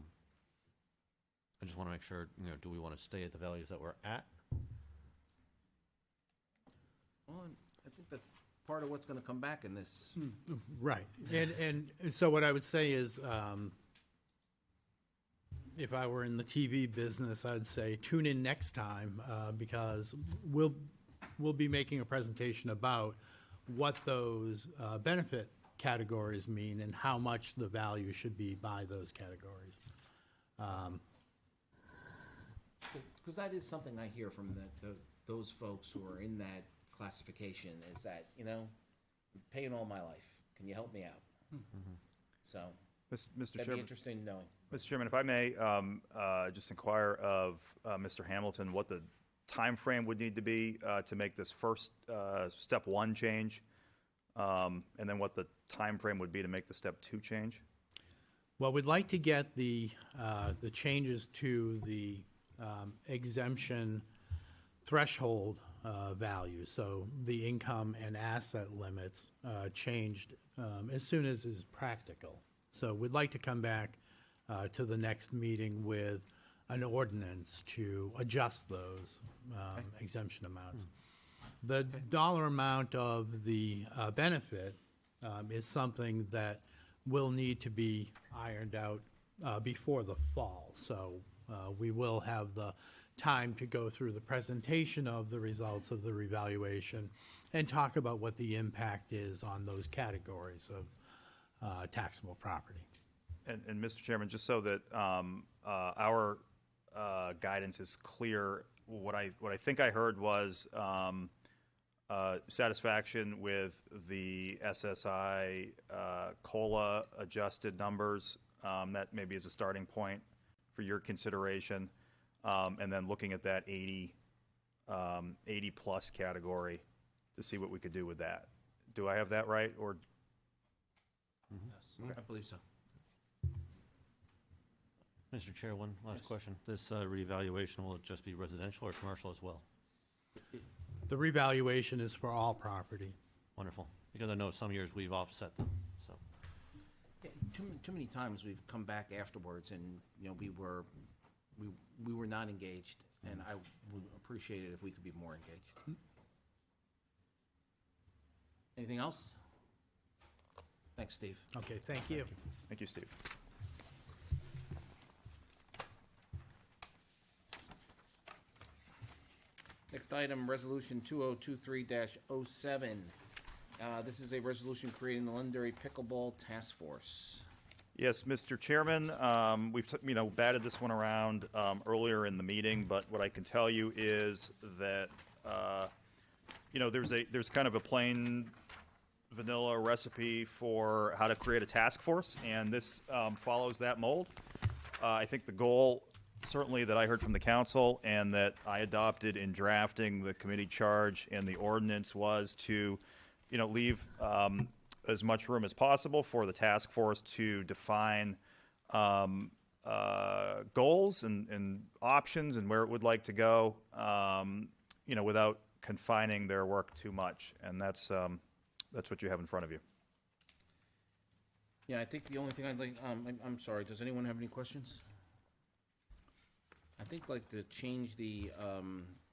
just want to make sure, do we want to stay at the values that we're at? Well, I think that's part of what's going to come back in this. Right. And so what I would say is, if I were in the TV business, I'd say tune in next time, because we'll be making a presentation about what those benefit categories mean and how much the value should be by those categories. Because that is something I hear from those folks who are in that classification, is that, I'm paying all my life. Can you help me out? So, Mr. that'd be Chairman, interesting knowing. Mr. Chairman, if I may, just inquire of Mr. Hamilton what the time frame would need to be to make this first step 1 change, and then what the time frame would be to make the step 2 change. Well, we'd like to get the changes to the exemption threshold value, so the income and asset limits changed as soon as is practical. So we'd like to come back to the next meeting with an ordinance to adjust those exemption amounts. The dollar amount of the benefit is something that will need to be ironed out before the fall. So we will have the time to go through the presentation of the results of the revaluation and talk about what the impact is on those categories of taxable property. And Mr. Chairman, just so that our guidance is clear, what I think I heard was satisfaction with the SSI COLA adjusted numbers. That maybe is a starting point for your consideration, and then looking at that 80 plus category to see what we could do with that. Do I have that right, or? I believe so. Mr. Chair, one last question. This reevaluation, will it just be residential or commercial as well? The revaluation is for all property. Wonderful. Because I know some years we've offset them, so. Yeah, too many times we've come back afterwards and, you know, we were not engaged, and I would appreciate it if we could be more engaged. Anything else? Thanks, Steve. Okay, thank you. Thank you, Steve. Next item, Resolution 2023-07. This is a resolution creating the Londonderry Pickleball Task Force. Yes, Mr. Chairman, we've batted this one around earlier in the meeting, but what I can tell you is that there's kind of a plain vanilla recipe for how to create a task force, and this follows that mold. I think the goal, certainly that I heard from the council and that I adopted in drafting the committee charge and the ordinance, was to leave as much room as possible for the task force to define goals and options and where it would like to go, without confining their work too much. And that's what you have in front of you. Yeah, I think the only thing I'd like, I'm sorry, does anyone have any questions? I think like to change the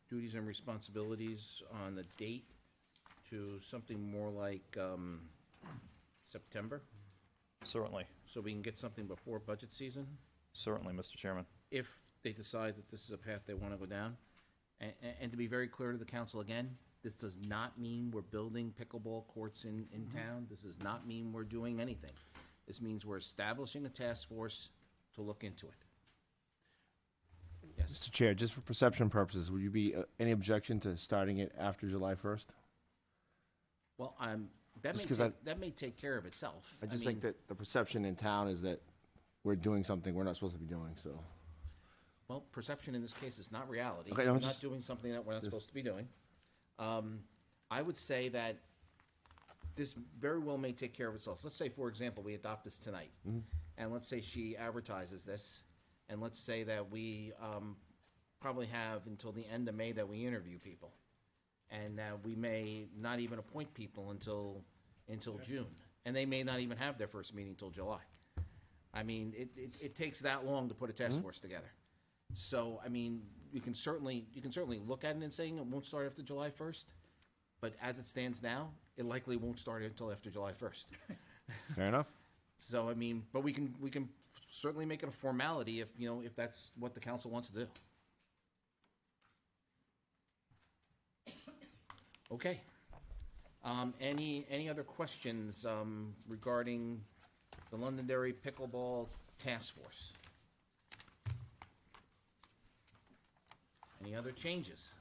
duties and responsibilities on the date to something more like September, Certainly. so we can get something before budget season, Certainly, Mr. Chairman. if they decide that this is a path they want to go down. And to be very clear to the council again, this does not mean we're building pickleball courts in town. This does not mean we're doing anything. This means we're establishing a task force to look into it. Yes. Mr. Chair, just for perception purposes, would you be any objection to starting it after July 1st? Well, Just 'cause that may take care of itself. I just mean, think that the perception in town is that we're doing something we're not supposed to be doing, so. Well, perception in this case is not reality. Okay, We're I'm not just- doing something that we're not supposed to be doing. I would say that this very well may take care of itself. Let's say, for example, we adopt this tonight, and let's say she advertises this, and let's say that we probably have until the end of May that we interview people, and that we may not even appoint people until June, and they may not even have their first meeting till July. I mean, it takes that long to put a task force together. So, I mean, you can certainly look at it and saying it won't start after July 1st, but as it stands now, it likely won't start until after July 1st. Fair enough. So, I mean, but we can certainly make it a formality if that's what the council wants to do. Okay. Any other questions regarding the Londonderry Pickleball Task Force? Any other changes?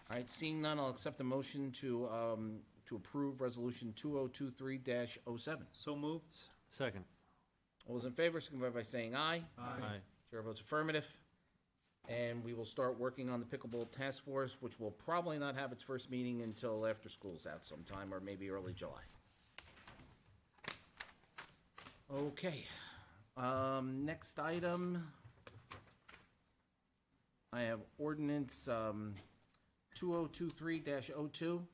All right, seeing none, I'll accept a motion to approve Resolution 2023-07. So moved. Second. All those in favor, signify by saying aye. Aye. Chair votes affirmative. And we will start working on the Pickleball Task Force, which will probably not have its first meeting until after school's out sometime, or maybe early July. Okay. Next item. I have ordinance 2023-02,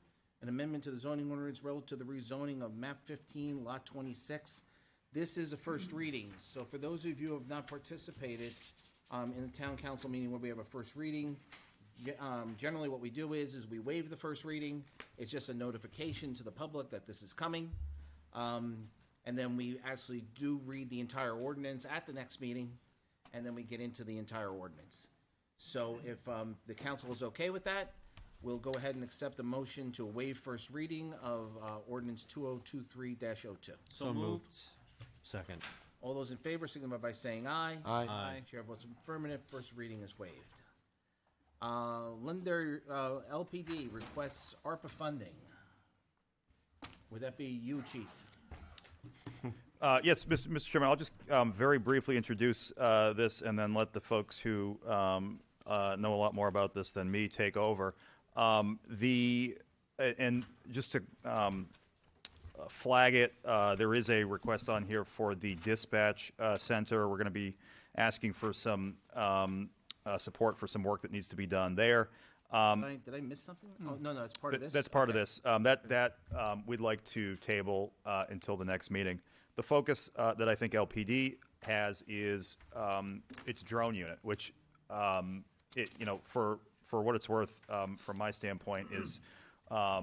an amendment to the zoning ordinance relative to the rezoning of map 15, lot 26. This is a first reading, so for those of you who have not participated in the town council meeting where we have a first reading, generally what we do is we waive the first reading. It's just a notification to the public that this is coming. And then we actually do read the entire ordinance at the next meeting, and then we get into the entire ordinance. So if the council is okay with that, we'll go ahead and accept a motion to waive first reading of ordinance 2023-02. So moved. Second. All those in favor signify by saying aye. Aye. Aye. Chair votes affirmative, first reading is waived. Londonderry LPD requests ARPA funding. Would that be you, Chief? Yes, Mr. Chairman, I'll just very briefly introduce this and then let the folks who know a lot more about this than me take over. And just to flag it, there is a request on here for the dispatch center. We're going to be asking for some support for some work that needs to be done there. Did I miss something? Oh, no, it's part of this? That's part of this. That we'd like to table until the next meeting. The focus that I think LPD has is its drone unit, which, for what it's worth, from my standpoint, is a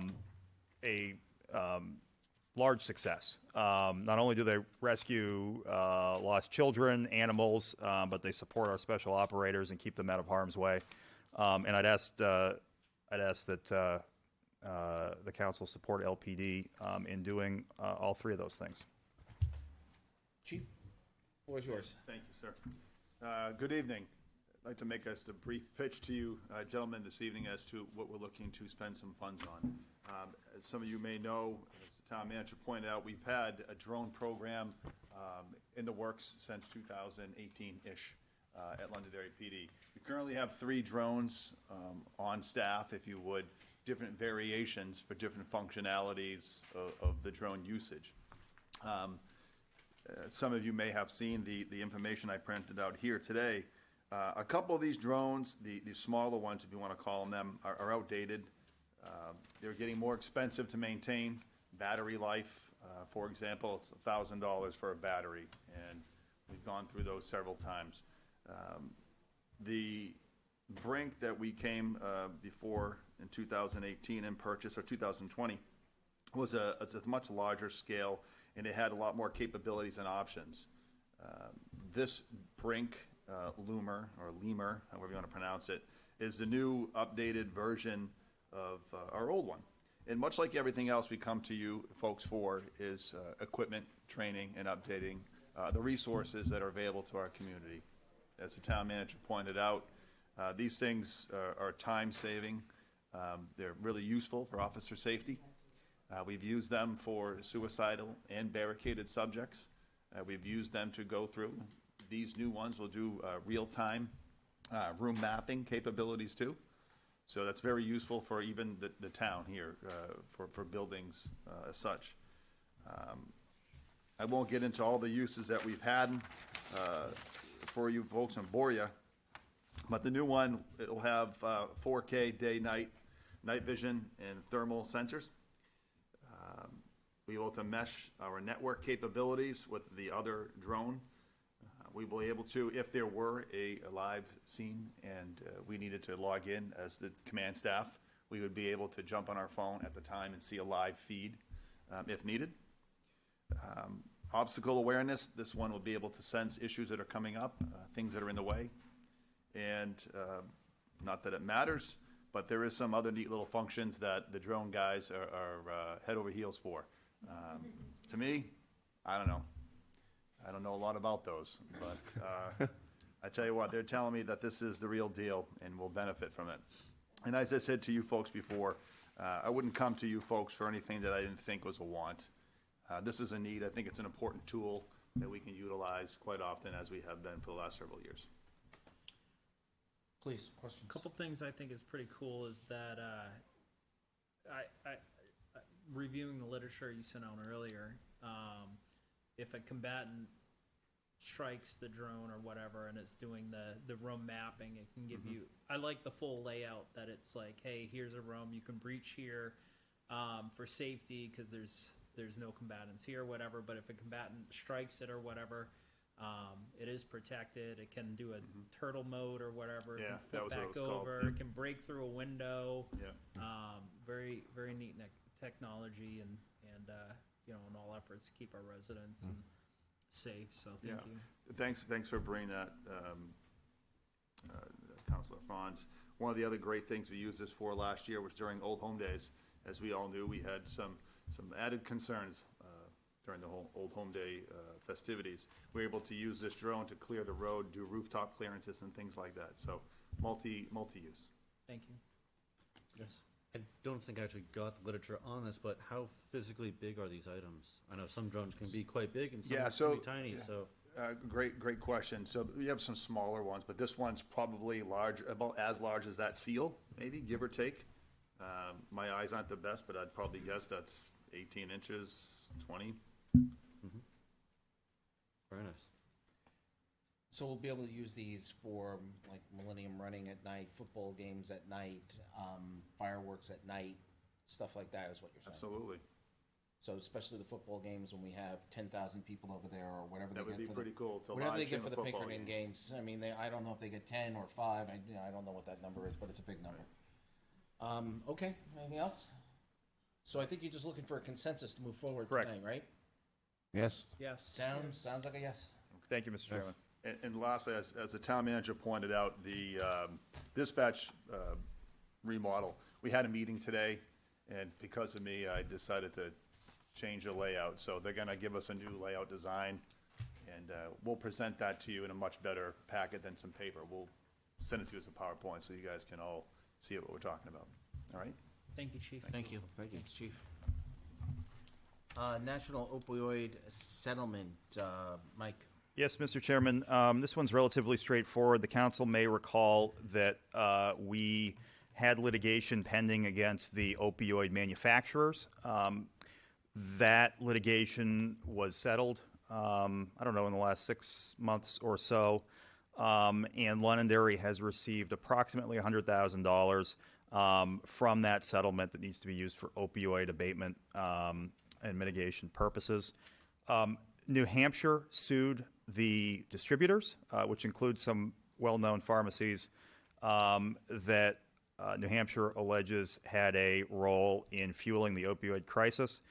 large success. Not only do they rescue lost children, animals, but they support our special operators and keep them out of harm's way. And I'd ask that the council support LPD in doing all three of those things. Chief, floor is yours. Thank you, sir. Good evening. I'd like to make us a brief pitch to you, gentlemen, this evening as to what we're looking to spend some funds on. As some of you may know, as the town manager pointed out, we've had a drone program in the works since 2018-ish at Londonderry PD. We currently have 3 drones on staff, if you would, different variations for different functionalities of the drone usage. Some of you may have seen the information I printed out here today. A couple of these drones, the smaller ones, if you want to call them, are outdated. They're getting more expensive to maintain. Battery life, for example, it's $1,000 for a battery, and we've gone through those several times. The Brink that we came before in 2018 and purchased, or 2020, was a much larger scale, and it had a lot more capabilities and options. This Brink Loomer, or Lemur, however you want to pronounce it, is the new updated version of our old one. And much like everything else we come to you folks for is equipment, training, and updating the resources that are available to our community. As the town manager pointed out, these things are time-saving. They're really useful for officer safety. We've used them for suicidal and barricaded subjects. We've used them to go through. These new ones will do real-time room mapping capabilities too. So that's very useful for even the town here for buildings as such. I won't get into all the uses that we've had for you folks and bore you, but the new one, it'll have 4K day-night night vision and thermal sensors. We will to mesh our network capabilities with the other drone. We will be able to, if there were a live scene and we needed to log in as the command staff, we would be able to jump on our phone at the time and see a live feed if needed. Obstacle awareness, this one will be able to sense issues that are coming up, things that are in the way. And not that it matters, but there is some other neat little functions that the drone guys are head over heels for. To me, I don't know. I don't know a lot about those, but I tell you what, they're telling me that this is the real deal and we'll benefit from it. And as I said to you folks before, I wouldn't come to you folks for anything that I didn't think was a want. This is a need. I think it's an important tool that we can utilize quite often, as we have been for the last several years. Please, questions? A couple things I think is pretty cool is that I reviewing the literature you sent out earlier, if a combatant strikes the drone or whatever and it's doing the room mapping, it can give you, I like the full layout that it's like, hey, here's a room, you can breach here for safety because there's no combatants here or whatever, but if a combatant strikes it or whatever, it is protected. It can do a turtle mode or whatever. It Yeah, can that flip was what it back was called. over. It can break through a window. Yeah. Very, very neat technology and in all efforts to keep our residents and safe. So thank you. Thanks for bringing that, Councilor Franz. One of the other great things we used this for last year was during Old Home Days. As we all knew, we had some added concerns during the whole Old Home Day festivities. We were able to use this drone to clear the road, do rooftop clearances and things like that. So multi-use. Thank you. Yes. I don't think I actually got the literature on this, but how physically big are these items? I know some drones can be quite big and some Yeah, can so- be tiny, so. Great question. So we have some smaller ones, but this one's probably large, about as large as that seal, maybe, give or take. My eyes aren't the best, but I'd probably guess that's 18 inches, 20. Very nice. So we'll be able to use these for like Millennium Running at night, football games at night, fireworks at night, stuff like that is what you're saying? Absolutely. So especially the football games when we have 10,000 people over there or whatever they That would get be for pretty the, cool. It's a whatever live they stream get for of the football Pinkerton games. I mean, I don't know if they get 10 or 5. I don't know what that number is, but it's a big number. Okay, anything else? So I think you're just looking for a consensus to move forward Correct. tonight, right? Yes. Yes. Sounds like a yes. Thank you, Mr. Chairman. And lastly, as the town manager pointed out, the dispatch remodel, we had a meeting today, and because of me, I decided to change the layout. So they're gonna give us a new layout design, and we'll present that to you in a much better packet than some paper. We'll send it to you as a PowerPoint so you guys can all see what we're talking about. All right? Thank you, Chief. Thank you. Thanks, Chief. National opioid settlement, Mike. Yes, Mr. Chairman, this one's relatively straightforward. The council may recall that we had litigation pending against the opioid manufacturers. That litigation was settled, I don't know, in the last 6 months or so, and Londonderry has received approximately $100,000 from that settlement that needs to be used for opioid abatement and mitigation purposes. New Hampshire sued the distributors, which include some well-known pharmacies that New Hampshire alleges had a role in fueling the opioid crisis.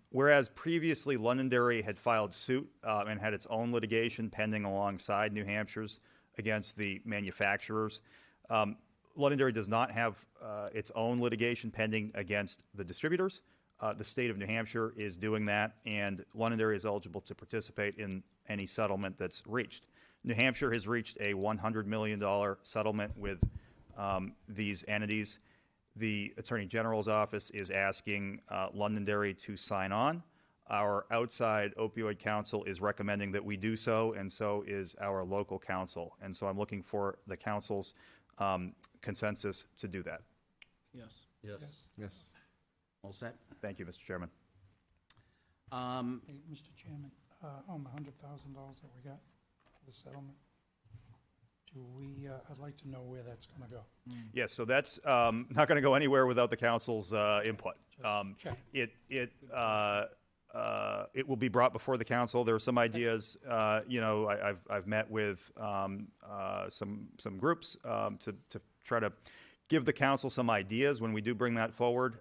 Whereas previously Londonderry had filed suit and had its own litigation pending alongside New Hampshire's against the manufacturers. Londonderry does not have its own litigation pending against the distributors. The state of New Hampshire is doing that, and Londonderry is eligible to participate in any settlement that's reached. New Hampshire has reached a $100 million settlement with these entities. The Attorney General's office is asking Londonderry to sign on. Our outside opioid counsel is recommending that we do so, and so is our local counsel. And so I'm looking for the council's consensus to do that. Yes. Yes. Yes. All set? Thank you, Mr. Chairman. Hey, Mr. Chairman, on the $100,000 that we got for the settlement, I'd like to know where that's gonna go. Yes, so that's not going to go anywhere without the council's input. check. It will be brought before the council. There are some ideas, I've met with some groups to try to give the council some ideas when we do bring that forward.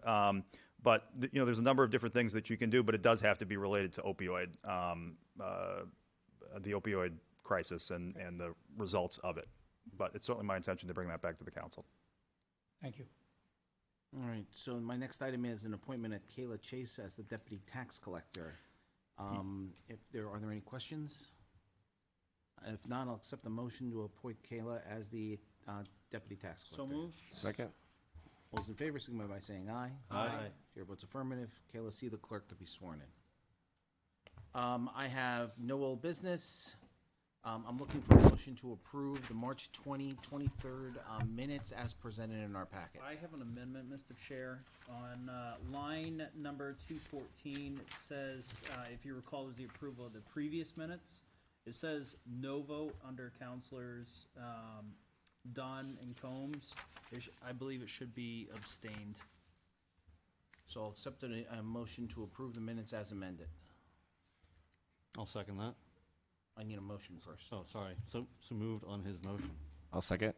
But there's a number of different things that you can do, but it does have to be related to the opioid crisis and the results of it. But it's certainly my intention to bring that back to the council. Thank you. All right, so my next item is an appointment at Kayla Chase as the deputy tax collector. Are there any questions? If not, I'll accept the motion to appoint Kayla as the deputy tax So collector. moved. Second. All those in favor, signify by saying aye. Aye. Chair votes affirmative. Kayla, see the clerk to be sworn in. I have no old business. I'm looking for a motion to approve the March 23rd minutes as presented in our packet. I have an amendment, Mr. Chair. On line number 214, it says, if you recall, was the approval of the previous minutes. It says no vote under Counselors Dunn and Combs. I believe it should be abstained. So I'll accept a motion to approve the minutes as amended. I'll second that. I need a motion first. Oh, sorry. So moved on his motion. I'll second.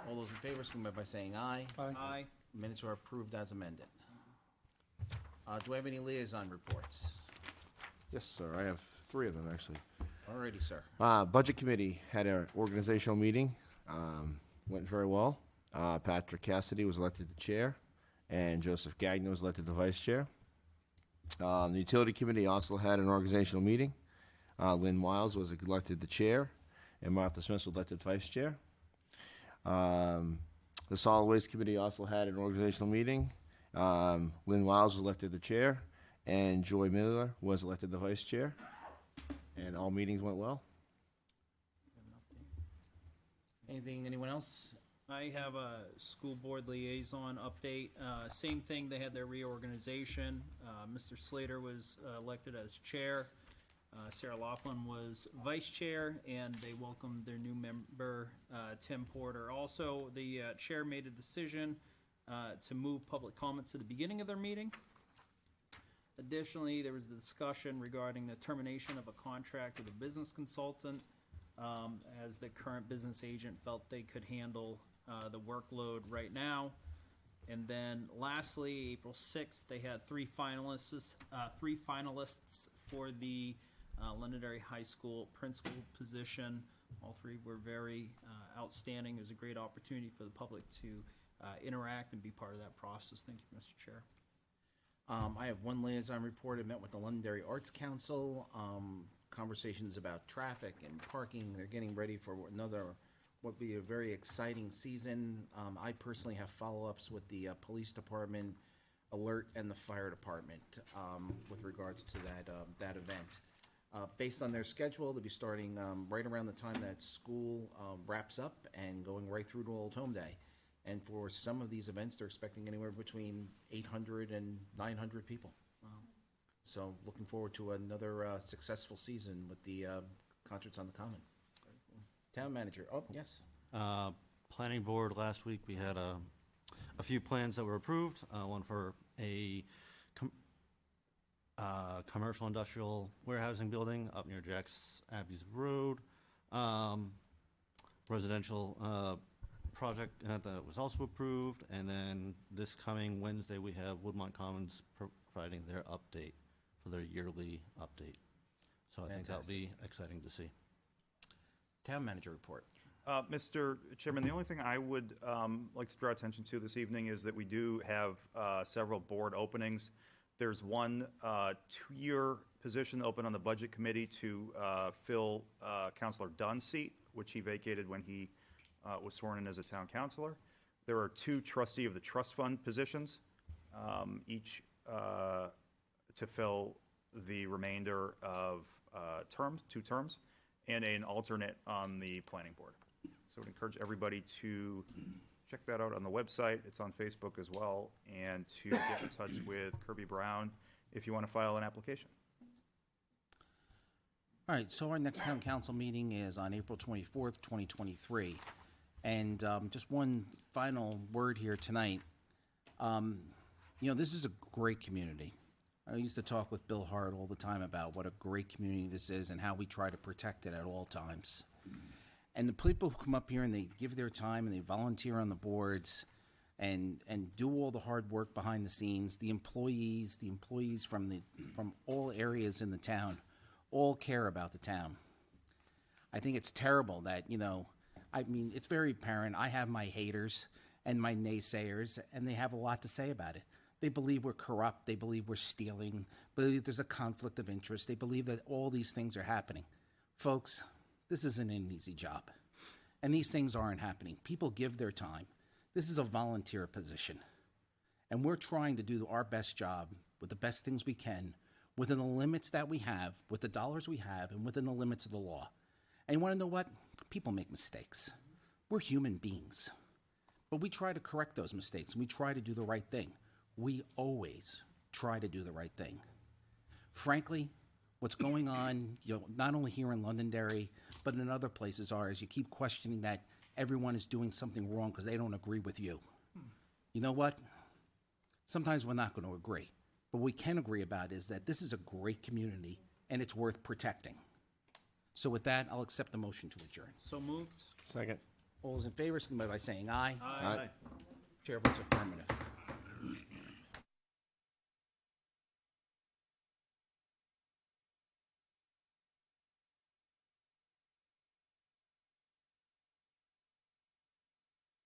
All those in favor, signify by saying aye. Aye. Minutes are approved as amended. Do I have any liaison reports? Yes, sir. I have 3 of them, actually. Alrighty, sir. Budget Committee had an organizational meeting. Went very well. Patrick Cassidy was elected the chair, and Joseph Gagnon was elected the vice chair. The utility committee also had an organizational meeting. Lynn Wiles was elected the chair, and Martha Smith was elected vice chair. The solid waste committee also had an organizational meeting. Lynn Wiles was elected the chair, and Joy Miller was elected the vice chair. And all meetings went well. Anything, anyone else? I have a school board liaison update. Same thing, they had their reorganization. Mr. Slater was elected as chair. Sarah Laughlin was vice chair, and they welcomed their new member, Tim Porter. Also, the chair made a decision to move public comments to the beginning of their meeting. Additionally, there was a discussion regarding the termination of a contract with a business consultant, as the current business agent felt they could handle the workload right now. And then lastly, April 6th, they had three finalists for the Londonderry High School principal position. All three were very outstanding. It was a great opportunity for the public to interact and be part of that process. Thank you, Mr. Chair. I have one liaison report. I met with the Londonderry Arts Council. Conversations about traffic and parking. They're getting ready for another, what will be a very exciting season. I personally have follow-ups with the police department, alert, and the fire department with regards to that event. Based on their schedule, they'll be starting right around the time that school wraps up and going right through to Old Home Day. And for some of these events, they're expecting anywhere between 800 and 900 people. So looking forward to another successful season with the concerts on the Common. Town manager, oh, yes. Planning board last week, we had a few plans that were approved. One for a commercial industrial warehousing building up near Jack's Abbey's Road. Residential project that was also approved. And then this coming Wednesday, we have Woodmont Commons providing their update for their yearly update. So I think that'll be exciting to see. Town manager report. Mr. Chairman, the only thing I would like to draw attention to this evening is that we do have several board openings. There's one two-year position open on the Budget Committee to fill Councilor Dunn's seat, which he vacated when he was sworn in as a town councilor. There are two trustee of the trust fund positions, each to fill the remainder of two terms, and an alternate on the planning board. So I would encourage everybody to check that out on the website. It's on Facebook as well, and to get in touch with Kirby Brown if you want to file an application. All right, so our next town council meeting is on April 24th, 2023. And just one final word here tonight. This is a great community. I used to talk with Bill Hart all the time about what a great community this is and how we try to protect it at all times. And the people who come up here and they give their time and they volunteer on the boards and do all the hard work behind the scenes, the employees from all areas in the town all care about the town. I think it's terrible that, it's very apparent. I have my haters and my naysayers, and they have a lot to say about it. They believe we're corrupt. They believe we're stealing. Believe there's a conflict of interest. They believe that all these things are happening. Folks, this isn't an easy job. And these things aren't happening. People give their time. This is a volunteer position. And we're trying to do our best job with the best things we can, within the limits that we have, with the dollars we have, and within the limits of the law. And you want to know what? People make mistakes. We're human beings. But we try to correct those mistakes, and we try to do the right thing. We always try to do the right thing. Frankly, what's going on, not only here in Londonderry, but in other places is you keep questioning that everyone is doing something wrong because they don't agree with you. You know what? Sometimes we're not going to agree. But what we can agree about is that this is a great community and it's worth protecting. So with that, I'll accept the motion to adjourn. So moved. Second. All those in favor, signify by saying aye. Aye. Chair votes affirmative.